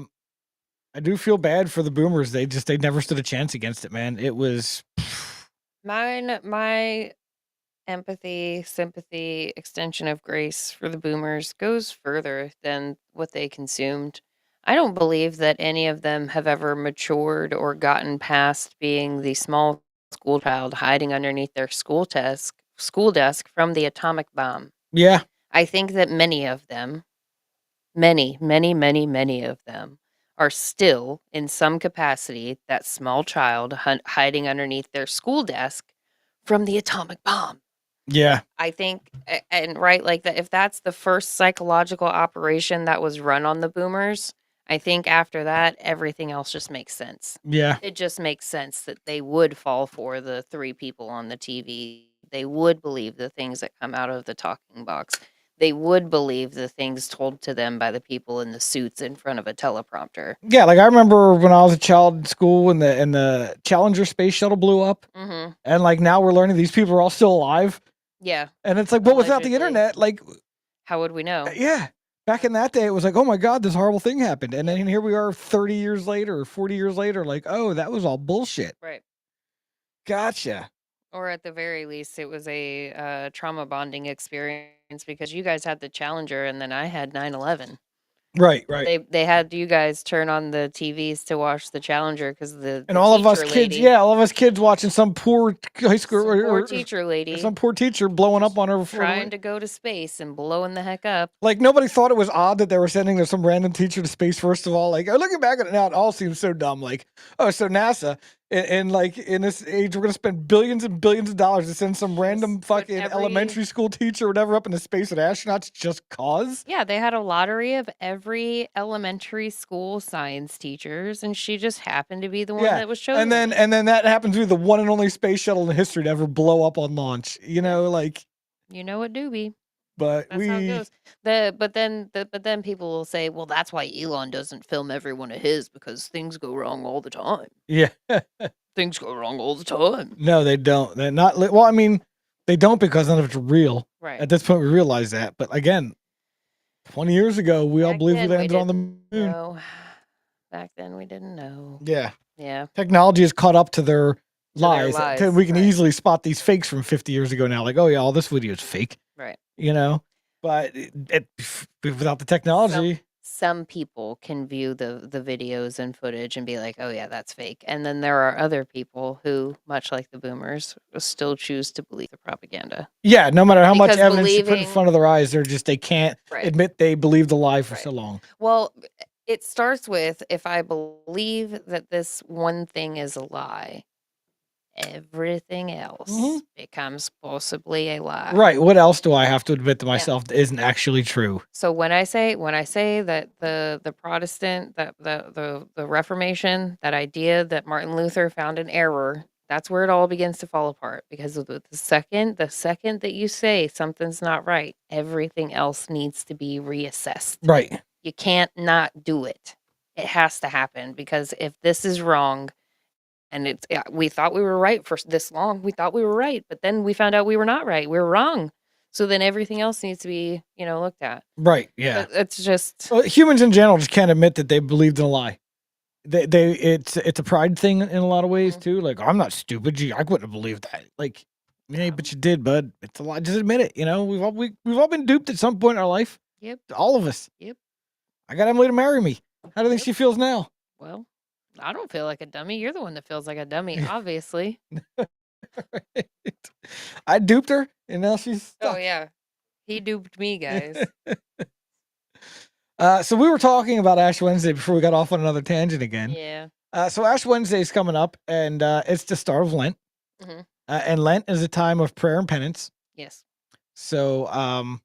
do feel bad for the boomers. They never stood a chance against it, man. It was My empathy, sympathy, extension of grace for the boomers goes further than what they consumed. I don't believe that any of them have ever matured or gotten past being the small school child hiding underneath their school desk from the atomic bomb. yeah. I think that many of them, many, many, many, many of them are still in some capacity that small child hiding underneath their school desk from the atomic bomb. Yeah. I think, and right, like that, if that's the first psychological operation that was run on the boomers, I think after that, everything else just makes sense. Yeah. It just makes sense that they would fall for the 3 people on the TV. They would believe the things that come out of the talking box. They would believe the things told to them by the people in the suits in front of a teleprompter. Yeah, like I remember when I was a child in school and the Challenger space shuttle blew up. Mm-hmm. And like now we're learning these people are all still alive. Yeah. And it's like, but without the Allegedly. internet, like, How would we know? yeah. Back in that day, it was like, oh my God, this horrible thing happened. And then here we are 30 years later or 40 years later, like, oh, that was all bullshit. Right. Gotcha. Or at the very least, it was a trauma bonding experience because you guys had the Challenger and then I had 9/11. Right. They had you guys turn on the TVs to watch the Challenger because the all of us teacher kids, lady, yeah, all of us kids watching some poor high school some poor or teacher lady, some poor teacher blowing up on her trying to go to space and blowing the heck up. Like nobody thought it was odd that they were sending some random teacher to space. First of all, like looking back at it now, it all seems so dumb. Like, oh, so NASA and like in this age, we're gonna spend billions and billions of dollars to send some random fucking elementary school teacher or whatever up into space with astronauts just cause. Yeah, they had a lottery of every elementary school science teachers, and she just happened to be the one that was chosen. And then that happened to be the one and only space shuttle in history to ever blow up on launch. You know, like you know it do be. But that's how it goes. But then people will say, well, that's why Elon doesn't film every one of his because things go wrong all the time. Yeah. Things go wrong all the time. No, they don't. They're not. Well, I mean, they don't because none of it's real. Right. At this point, we realize that. But again, 20 years ago, we all believed we landed on the moon. No. Back then, we didn't know. Yeah. Yeah. Technology has caught up to their lies. We can easily spot these fakes from 50 years ago now. Like, oh, yeah, all this video is fake. Right. You know? But without the technology... Some people can view the videos and footage and be like, oh, yeah, that's fake. And then there are other people who, much like the boomers, still choose to believe the propaganda. Yeah, no matter how much evidence you put in front of their eyes, they can't admit they believed the lie for so long. Well, it starts with, if I believe that this one thing is a lie, everything else becomes possibly a lie. Right. What else do I have to admit to myself that isn't actually true? So when I say that the Protestant, that the Reformation, that idea that Martin Luther found an error, that's where it all begins to fall apart. Because of the second that you say something's not right, everything else needs to be reassessed. Right. You can't not do it. It has to happen because if this is wrong, and we thought we were right for this long. We thought we were right, but then we found out we were not right. We were wrong. So then everything else needs to be, looked at. Right. Yeah. But it's just humans in general just can't admit that they believed in a lie. It's a pride thing in a lot of ways too. Like, I'm not stupid. Gee, I wouldn't have believed that. Like, yeah, but you did, bud. It's a lie. Just admit it. We've all been duped at some point in our life. Yep. All of us. Yep. I got Emily to marry me. How do you think Yep. she feels now? Well, I don't feel like a dummy. You're the one that feels like a dummy, obviously. I duped her, and now she's stuck. Oh, yeah. He duped me, guys. So we were talking about Ash Wednesday before we got off on another tangent again. Yeah. So Ash Wednesday is coming up, and it's the start of Lent. Mhm. And Lent is a time of prayer and penance. Yes. So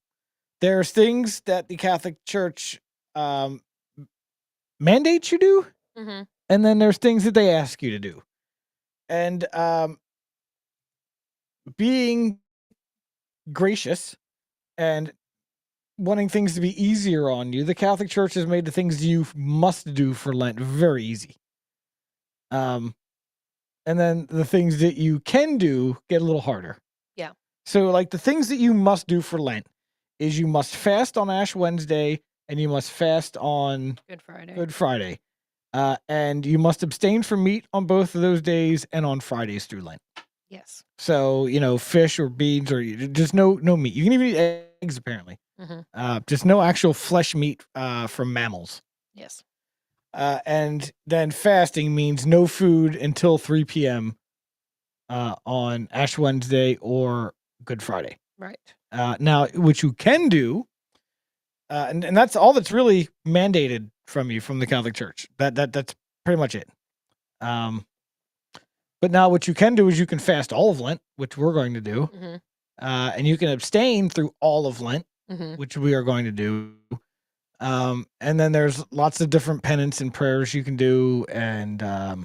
there's things that the Catholic Church mandates you do, Mhm. and then there's things that they ask you to do. And being gracious and wanting things to be easier on you, the Catholic Church has made the things you must do for Lent very easy. And then the things that you can do get a little harder. Yeah. So, like, the things that you must do for Lent is you must fast on Ash Wednesday and you must fast on Good Friday. Good Friday. And you must abstain from meat on both of those days and on Fridays through Lent. Yes. So, fish or beans or just no meat. You can even eat eggs, apparently. Mhm. Just no actual flesh meat from mammals. Yes. And then fasting means no food until 3 p.m. On Ash Wednesday or Good Friday. Right. Now, what you can do, and that's all that's really mandated from you from the Catholic Church. That's pretty much it. But now what you can do is you can fast all of Lent, which we're going to do. Mhm. And you can abstain through all of Lent, Mhm. which we are going to do. And then there's lots of different penance and prayers you can do, and I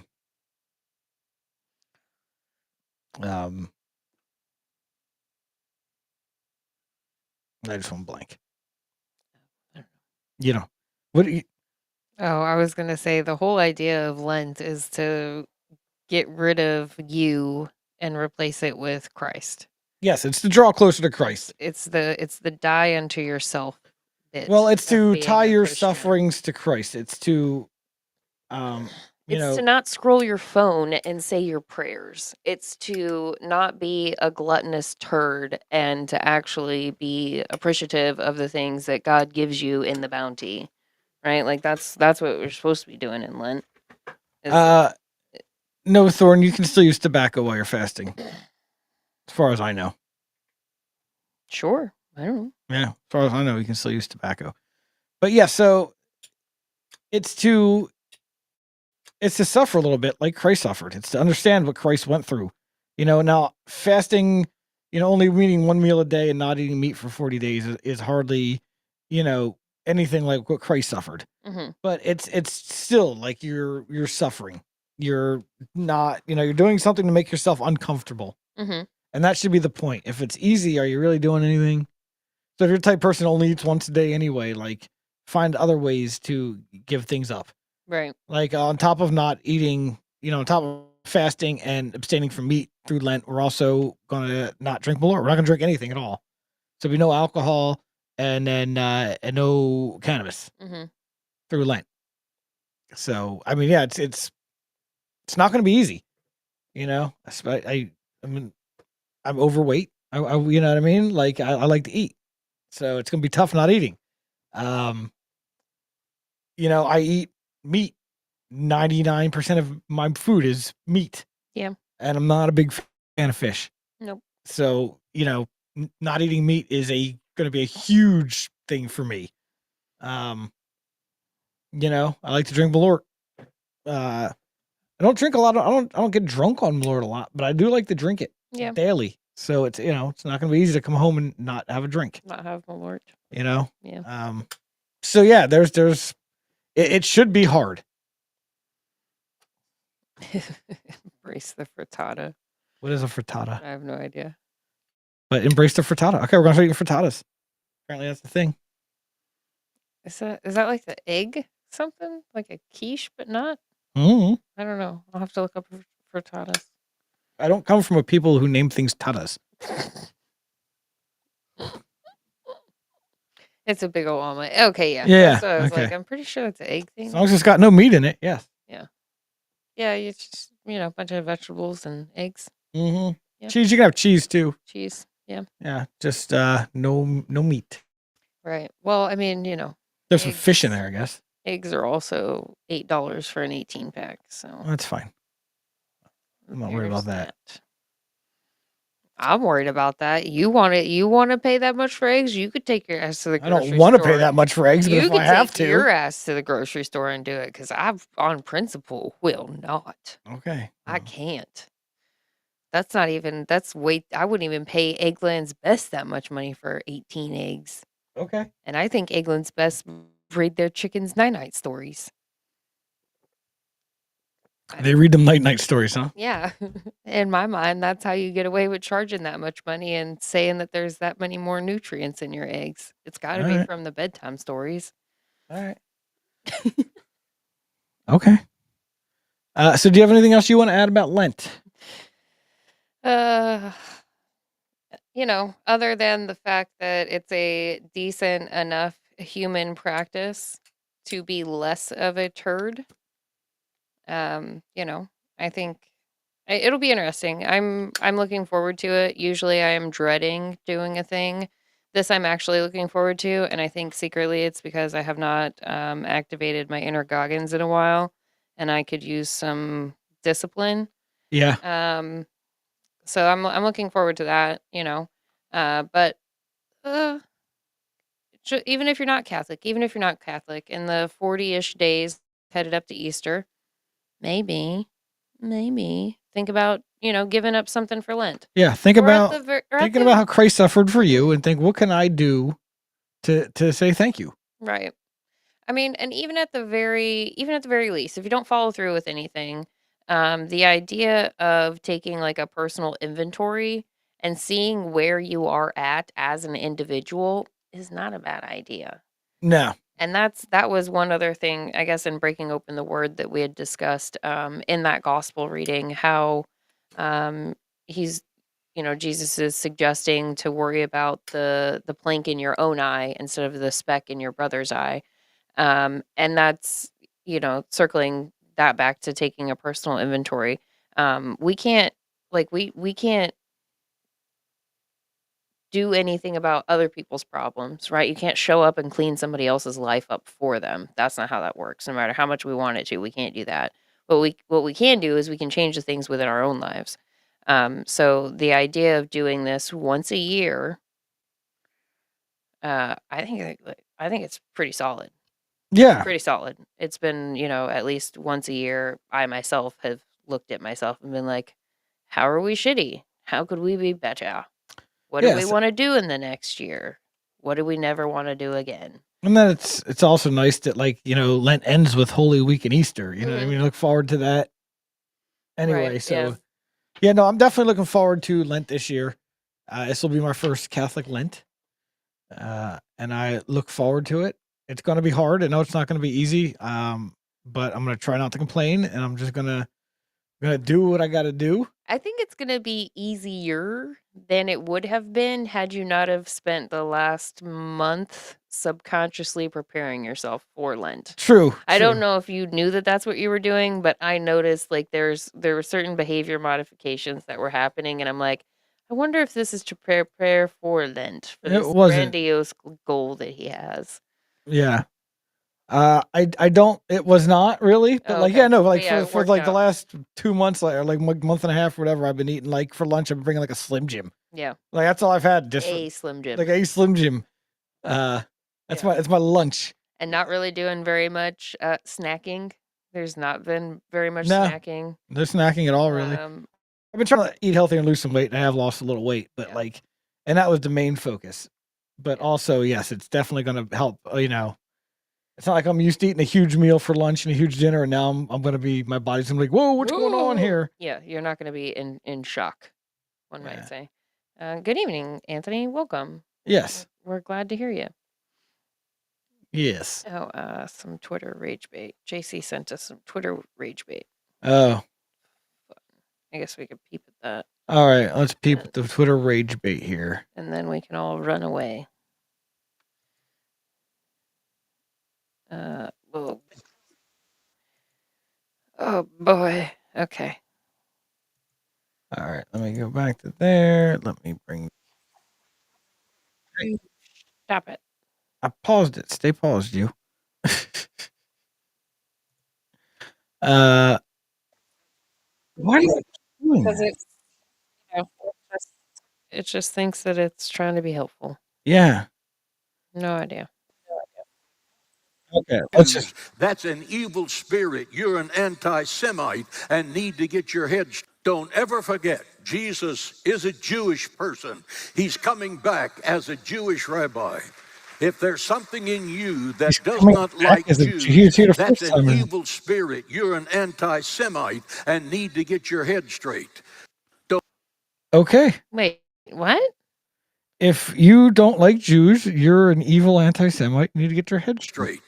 just went blank. What do you? Oh, I was going to say the whole idea of Lent is to get rid of you and replace it with Christ. Yes, it's to draw closer to Christ. It's the die unto yourself bit. Well, it's of to being tie a your Christian. sufferings to Christ. It's to, It's to not scroll your phone and say your prayers. It's to not be a gluttonous turd and to actually be appreciative of the things that God gives you in the bounty. Right? Like that's what we're supposed to be doing in Lent. No, Thorn, you can still use tobacco while you're fasting. As far as I know. Sure. I don't know. Yeah, as far as I know, you can still use tobacco. But yeah, so it's to suffer a little bit like Christ suffered. It's to understand what Christ went through. Now fasting, only eating one meal a day and not eating meat for 40 days is hardly, anything like what Christ suffered. Mhm. But it's still like you're suffering. You're not, you're doing something to make yourself uncomfortable. Mhm. And that should be the point. If it's easy, are you really doing anything? So if you're the type of person who only eats once a day anyway, like find other ways to give things up. Right. Like on top of not eating, on top of fasting and abstaining from meat through Lent, we're also going to not drink Malort. We're not going to drink anything at all. So be no alcohol and then and no cannabis Mhm. through Lent. So I mean, yeah, it's not going to be easy. I mean, I'm overweight. I you know what I mean? Like I like to eat, so it's going to be tough not eating. I eat meat. 99% of my food is meat. Yeah. And I'm not a big fan of fish. Nope. So, not eating meat is going to be a huge thing for me. I like to drink Malort. I don't drink a lot of, I don't get drunk on Malort a lot, but I do like to drink it Yeah. daily. So it's, it's not going to be easy to come home and not have a drink. Not have Malort. Yeah. So yeah, it should be hard. Embrace the frittata. What is a frittata? I have no idea. But embrace the frittata. Okay, we're gonna start eating frittatas. Apparently that's the thing. Is that like the egg something? Like a quiche, but not? Mm-hmm. I don't know. I'll have to look up frittatas. I don't come from a people who name things tatas. It's a big old omelet. Okay, yeah. Yeah, That's what I was okay. like, I'm pretty sure it's an egg thing. As long as it's got no meat in it, yes. Yeah, it's just, a bunch of vegetables and eggs. Mm-hmm. Yeah. Cheese, you can have cheese too. Cheese. Yeah. Yeah, just no meat. Right. Well, I mean, There's some fish in Eggs. there, I guess. Eggs are also $8 for an 18 pack. So Well, that's fine. I'm not worried there's about that. I'm worried about that. You want to pay that much for eggs? You could take your ass to the I grocery don't want to store. pay that much for eggs, but You if could I have take your to. ass to the grocery store and do it, because I, on principle, will not. Okay. I can't. That's not even. That's way. I wouldn't even pay Eggland's Best that much money for 18 eggs. Okay. And I think Eggland's Best read their chickens night-night stories. They read them night stories, huh? Yeah. In my mind, that's how you get away with charging that much money and saying that there's that many more nutrients in your eggs. It's got to All be right. from the bedtime stories. All right. Okay. So do you have anything else you want to add about Lent? Other than the fact that it's a decent enough human practice to be less of a turd, I think it'll be interesting. I'm looking forward to it. Usually I am dreading doing a thing. This I'm actually looking forward to, and I think secretly it's because I have not activated my inner Goggins in a while, and I could use some discipline. Yeah. So I'm looking forward to that, but even if you're not Catholic, in the 40-ish days headed up to Easter, maybe think about, giving up something for Lent. Yeah. Thinking about how Christ suffered for you, and think, what can I do to say thank you? Right. I mean, and even at the very least, if you don't follow through with anything, the idea of taking like a personal inventory and seeing where you are at as an individual is not a bad idea. No. And that was one other thing, I guess, in breaking open the word that we had discussed in that gospel reading, how he's, Jesus is suggesting to worry about the plank in your own eye instead of the speck in your brother's eye. And that's, circling that back to taking a personal inventory. We can't we can't do anything about other people's problems, right? You can't show up and clean somebody else's life up for them. That's not how that works. No matter how much we want it to, we can't do that. What we can do is we can change the things within our own lives. So the idea of doing this once a year, I think it's pretty solid. Yeah. Pretty solid. It's been, at least once a year, I myself have looked at myself and been like, how are we shitty? How could we be better? What do we Yes. want to do in the next year? What do we never want to do again? And then it's also nice that, like, Lent ends with Holy Week and Easter. You know what I mean? Look forward to that. Anyway, Right, so yeah, no, I'm definitely looking forward to Lent this year. This will be my first Catholic Lent. And I look forward to it. It's gonna be hard. I know it's not gonna be easy. But I'm gonna try not to complain, and I'm just gonna do what I gotta do. I think it's going to be easier than it would have been had you not have spent the last month subconsciously preparing yourself for Lent. True. I don't know if you knew that that's what you were doing, but I noticed like there were certain behavior modifications that were happening, and I'm like, I wonder if this is to prepare for Lent, for It this wasn't. grandiose goal that he has. Yeah. I don't. It was not really, but like, yeah, no, like yeah, for it like the worked out. last 2 months, like, or like month and a half, or whatever, I've been eating, like, for lunch. I've been bringing like a Slim Jim. Yeah, Like, that's all I've had. Just a Slim Jim. like a Slim Jim. It's my lunch. And not really doing very much snacking. There's not been very much No. snacking. No snacking at all, really. I've been trying to eat healthy and lose some weight, and I have lost a little weight, but like, and that was the main focus. But also, yes, it's definitely going to help. It's not like I'm used to eating a huge meal for lunch and a huge dinner, and now I'm going to be, my body's going to be like, whoa, what's going on here? Yeah, you're not going to be in shock, one might say. Good evening, Anthony. Welcome. Yes. We're glad to hear you. Yes. Oh, some Twitter rage bait. JC sent us some Twitter rage bait. Oh. I guess we could peep at that. All right, let's peep the Twitter rage bait here. And then we can all run away. Oh boy. Okay. All right, let me go back to there. Let me bring. Stop it. I paused it. Stay paused, you. Why are you doing Because that? it's, it just thinks that it's trying to be helpful. Yeah. No idea. Okay. Let's just. That's an evil spirit. You're an anti-Semite and need to get your head. Don't ever forget, Jesus is a Jewish person. He's coming back as a Jewish rabbi. If there's something in you that He's does coming not back like as a Jew. He Jews, was here the that's first an time. evil spirit. You're an anti-Semite and need to get your head straight. Okay. Wait, what? If you don't like Jews, you're an evil anti-Semite. You need to get your head straight.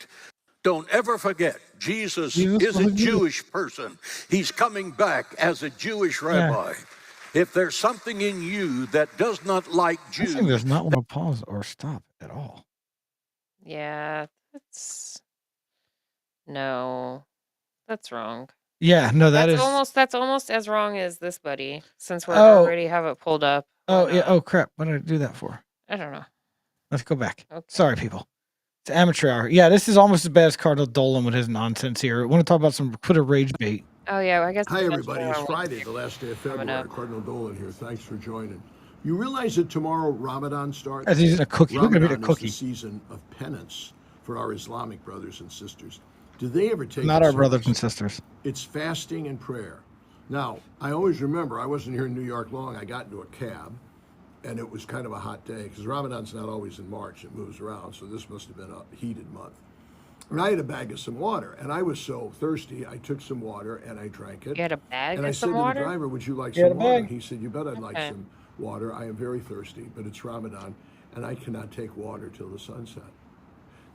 Don't ever forget, Jesus Jesus is was a a Jew. Jewish person. He's coming back as a Jewish rabbi. If there's something in you that does not like This thing does Jews, not want to pause or stop at all. Yeah, that's no, that's wrong. Yeah, no, That's is almost as wrong as this, buddy. Since we Oh. already have it pulled up. Oh on, yeah. Oh crap! What did I do that for? I don't know. Let's go back. Okay. Sorry, people. It's amateur hour. Yeah, this is almost as bad as Cardinal Dolan with his nonsense here. I want to talk about some Twitter rage bait. Oh yeah, I guess. Hi, we everybody. mentioned It's our Friday, Lent the last day of coming February. up. Cardinal Dolan here. Thanks for joining. You realize that tomorrow Ramadan starts? As he's eating a cookie. Look at me, a Ramadan is cookie. the season of penance for our Islamic brothers and sisters. Do they ever take Not it our brothers and seriously? sisters. It's fasting and prayer. Now, I always remember, I wasn't here in New York long. I got into a cab, and it was kind of a hot day, because Ramadan's not always in March. It moves around, so this must have been a heated month. And I had a bag of some water, and I was so thirsty, I took some water, and I drank it. You had a bag And I of said some to the water. driver, would you like You had some a water? bag? He said, you bet I'd like Okay. some water. I am very thirsty, but it's Ramadan, and I cannot take water till the sunset.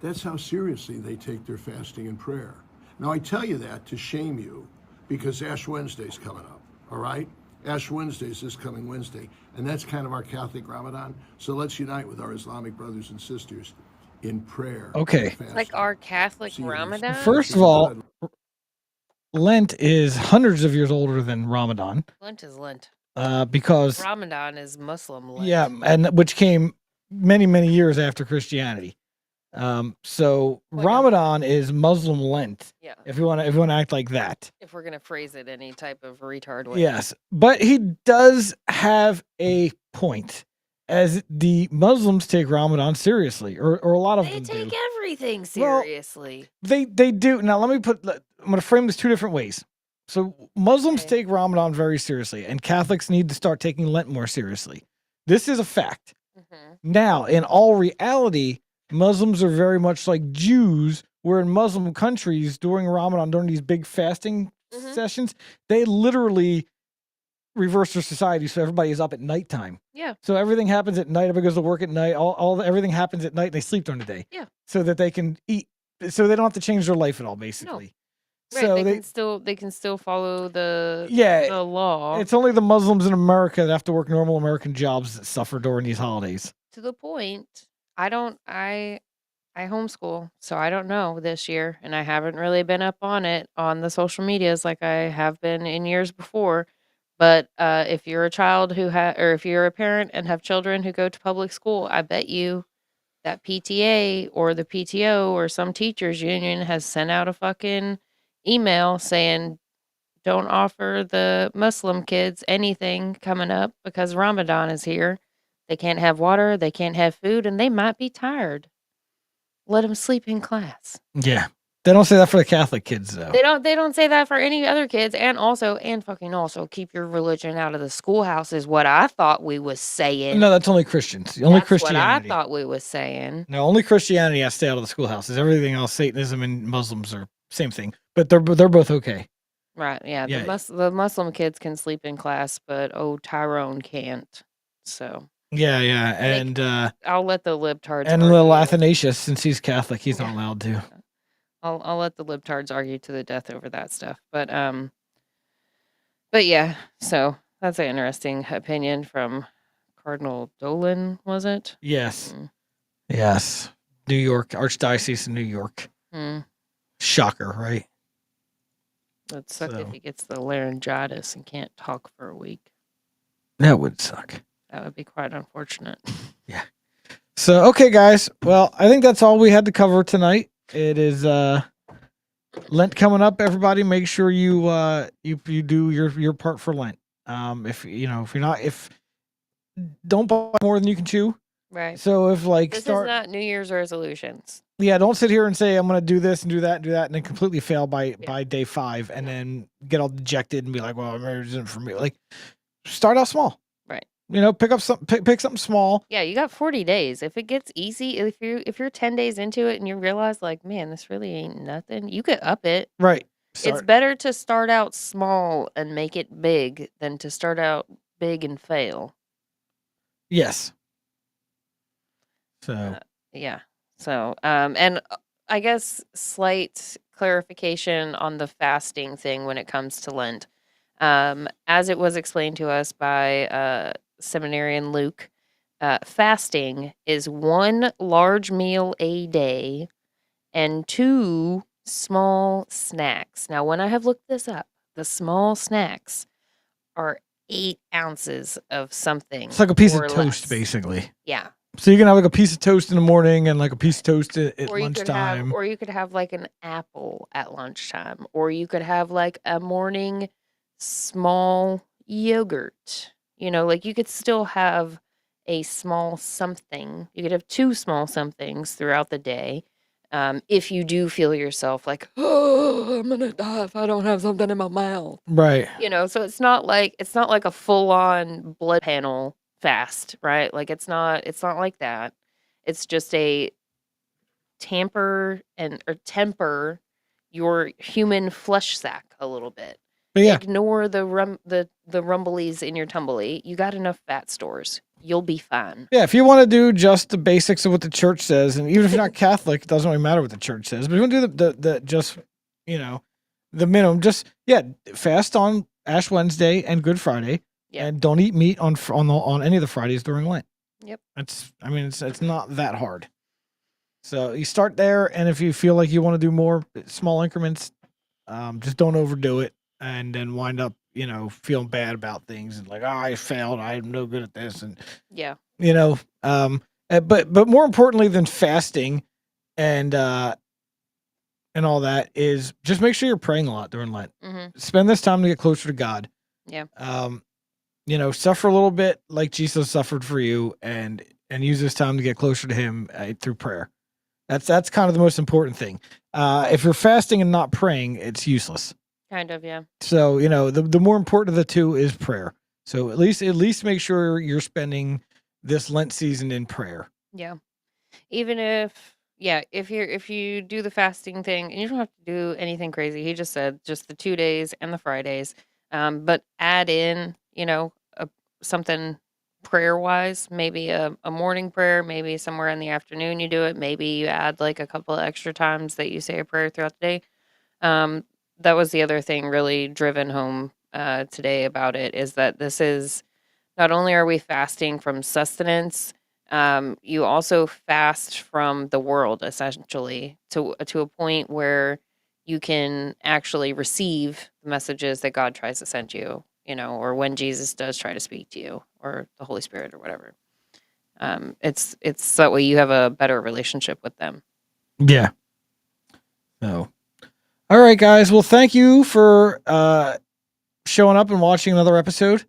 That's how seriously they take their fasting and prayer. Now, I tell you that to shame you, because Ash Wednesday's coming up, all right? Ash Wednesday's this coming Wednesday, and that's kind of our Catholic Ramadan. So let's unite with our Islamic brothers and sisters in prayer. Okay. and fasting. Like our Catholic See you. Ramadan. First of all, Lent is hundreds of years older than Ramadan. Lent is Lent. Because Ramadan is Muslim Lent. yeah, and which came many, many years after Christianity. So Like a- Ramadan is Muslim Lent. Yeah. If you want to act like that. If we're gonna phrase it any type of retard way. Yes, but he does have a point, as the Muslims take Ramadan seriously, or a lot of They them take do. everything Well, seriously. They do. Now I'm going to frame this two different ways. So Muslims Okay. take Ramadan very seriously, and Catholics need to start taking Lent more seriously. This is a fact. Mhm. Now, in all reality, Muslims are very much like Jews, where in Muslim countries during Ramadan, during these big fasting Mhm. sessions, they literally reverse their society, so everybody is up at nighttime. Yeah. So everything happens at night. Everybody goes to work at night. Everything happens at night. And they sleep during the day. Yeah. So that they can eat. So they don't have to change their life at all, basically. Right. So they can still follow the law It's only the Muslims in America that have to work normal American jobs that suffer during these holidays. to the point. I homeschool, so I don't know this year, and I haven't really been up on it on the social medias like I have been in years before. But if you're a child or if you're a parent and have children who go to public school, I bet you that PTA or the PTO or some teachers union has sent out a fucking email saying don't offer the Muslim kids anything coming up because Ramadan is here. They can't have water, they can't have food, and they might be tired. Let them sleep in class. Yeah. They don't say that for the Catholic kids, though. They don't say that for any other kids, and fucking also keep your religion out of the schoolhouse is what I thought we was saying. No, that's only Christians. Only That's Christianity. what I thought we was saying. No, only Christianity has to stay out of the schoolhouses. Everything else, Satanism and Muslims are same thing, but they're both okay. Right? Yeah. Yeah. The Muslim kids can sleep in class, but Tyrone can't. So Yeah, and I'll let the libtards and argue. little Athanasius, since he's Catholic, he's not Yeah. allowed to. I'll let the libtards argue to the death over that stuff. But yeah, so that's an interesting opinion from Cardinal Dolan, was it? Yes, Mm. yes. New York, Archdiocese of New York. Mm. Shocker, right? It'd suck So- if he gets the laryngitis and can't talk for a week. That would suck. That would be quite unfortunate. So, okay, guys. Well, I think that's all we had to cover tonight. It is Lent coming up, everybody. Make sure you you do your part for Lent. If don't buy more than you can chew. Right. So if like This is not New Year's resolutions. yeah, don't sit here and say I'm going to do this and do that and do that, and then completely fail by day 5, and then get all dejected and be like, well, marriage isn't for me. Like, start out small. Right. Pick up pick something small. Yeah, you got 40 days. If it gets easy, if you're 10 days into it and you realize like, man, this really ain't nothing, you could up it. Right. It's better to start out small and make it big than to start out big and fail. Yes. So yeah. So and I guess slight clarification on the fasting thing when it comes to Lent. As it was explained to us by seminarian Luke, fasting is 1 large meal a day and 2 small snacks. Now, when I have looked this up, the small snacks are 8 ounces of something. it's like a piece of or toast, less. basically. Yeah. So you can have like a piece of toast in the morning and like a piece of toast at Or you lunchtime. you could have like an apple at lunchtime, or you could have like a morning small yogurt. Like you could still have a small something. You could have 2 small somethings throughout the day. If you do feel yourself like, oh, I'm gonna die if I don't have something in my mouth. Right. So it's not like a full on blood panel fast, right? Like it's not like that. It's just a temper your human flesh sack a little bit. But yeah. Ignore the rumblies in your tumbly. You got enough fat stores. You'll be fine. Yeah, if you want to do just the basics of what the church says, and even if you're not Catholic, it doesn't really matter what the church says. But if you want to do the just, the minimum, just fast on Ash Wednesday and Good Friday, and don't eat meat on any of the Fridays during Lent. Yep. It's not that hard. So you start there, and if you feel like you want to do more small increments, just don't overdo it, and then wind up feeling bad about things and like, I failed, I'm no good at this, and but more importantly than fasting and all that is just make sure you're praying a lot during Lent. Mm-hmm. Spend this time to get closer to God. Yeah. Suffer a little bit like Jesus suffered for you, and use this time to get closer to Him through prayer. That's kind of the most important thing. If you're fasting and not praying, it's useless. Kind of, yeah. So, the more important of the two is prayer. So at least make sure you're spending this Lent season in prayer. Yeah. Even if you do the fasting thing, and you don't have to do anything crazy. He just said just the 2 days and the Fridays. But add in, something prayer wise, maybe a morning prayer, maybe somewhere in the afternoon you do it. Maybe you add like a couple of extra times that you say a prayer throughout the day. That was the other thing really driven home today about it, is that this is not only are we fasting from sustenance, you also fast from the world essentially to a point where you can actually receive the messages that God tries to send you, or when Jesus does try to speak to you, or the Holy Spirit or whatever. It's that way you have a better relationship with them. Yeah. So, all right, guys. Well, thank you for showing up and watching another episode.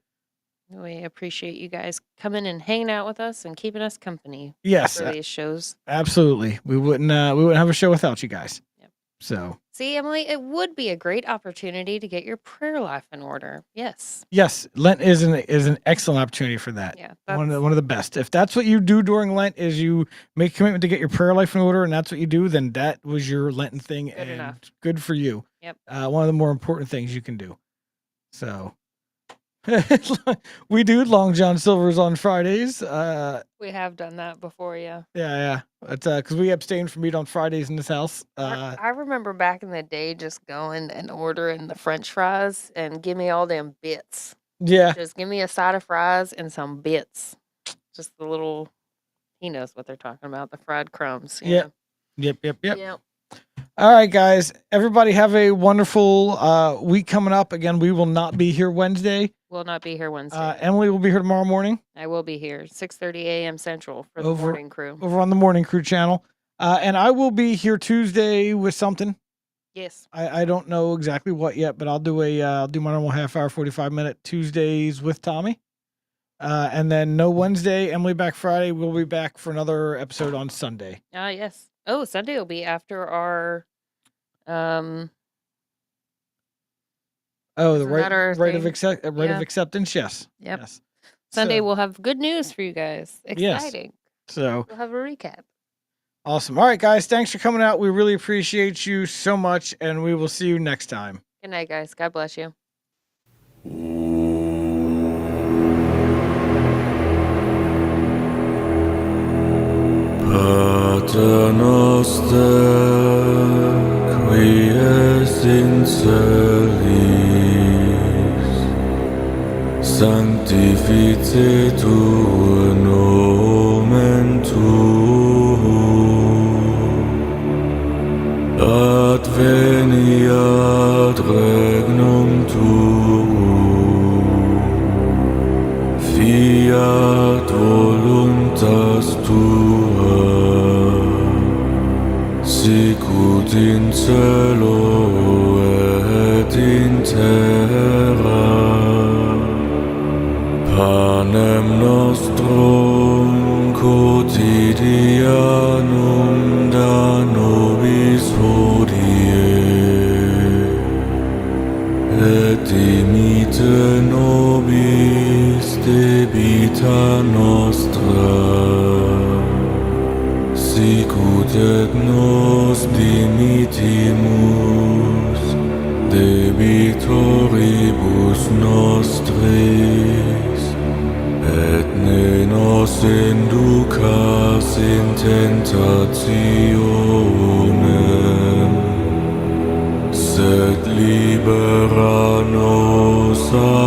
We appreciate you guys coming and hanging out with us and keeping us company. Yes, for these shows. Absolutely. We wouldn't have a show without you guys. Yep. So see, Emily, it would be a great opportunity to get your prayer life in order. Yes. Yes, Lent is an excellent opportunity for that. Yeah, one of the best. If that's what you do during Lent, is you make a commitment to get your prayer life in order, and that's what you do, then that was your Lenten thing, Good and enough. Good for you. Yep. One of the more important things you can do. So. We do Long John Silver's on Fridays. We have done that before, yeah. Yeah. It's because we abstain from meat on Fridays in this house. I remember back in the day just going and ordering the French fries and give me all them bits. Yeah. Just give me a side of fries and some bits. Just the little, he knows what they're talking about, the fried crumbs. Yep. Yep. All right, guys. Everybody have a wonderful week coming up. Again, we will not be here Wednesday. Will not be here Wednesday. Emily will be here tomorrow morning. I will be here 6:30 a.m. Central for the morning crew. Over on the Morning Crew channel. And I will be here Tuesday with something. Yes. I don't know exactly what yet, but I'll do my normal half hour, 45-minute Tuesdays with Tommy. And then no Wednesday, Emily back Friday. We'll be back for another episode on Sunday. Yes. Oh, Sunday will be after our Oh, the Isn't that our rite of thing? Yeah. acceptance. Yes. Yep. Yes. Sunday So, we'll have good news for you guys. Yes. Exciting. so We'll have a recap. awesome. All right, guys. Thanks for coming out. We really appreciate you so much, and we will see you next time. Good night, guys. God bless you. Pater noster, qui es in celis, sanctificetur nomen tuum, adveniat regnum tuum, fiat voluntas tua, sicut in cielo et in terra. Panem nostrum quotidianum da nobis hodie, et dimite nobis debita nostra, sicut et nos dimitimus debitoribus nostris, et ne nos inducas in tentationem, sed libera nos a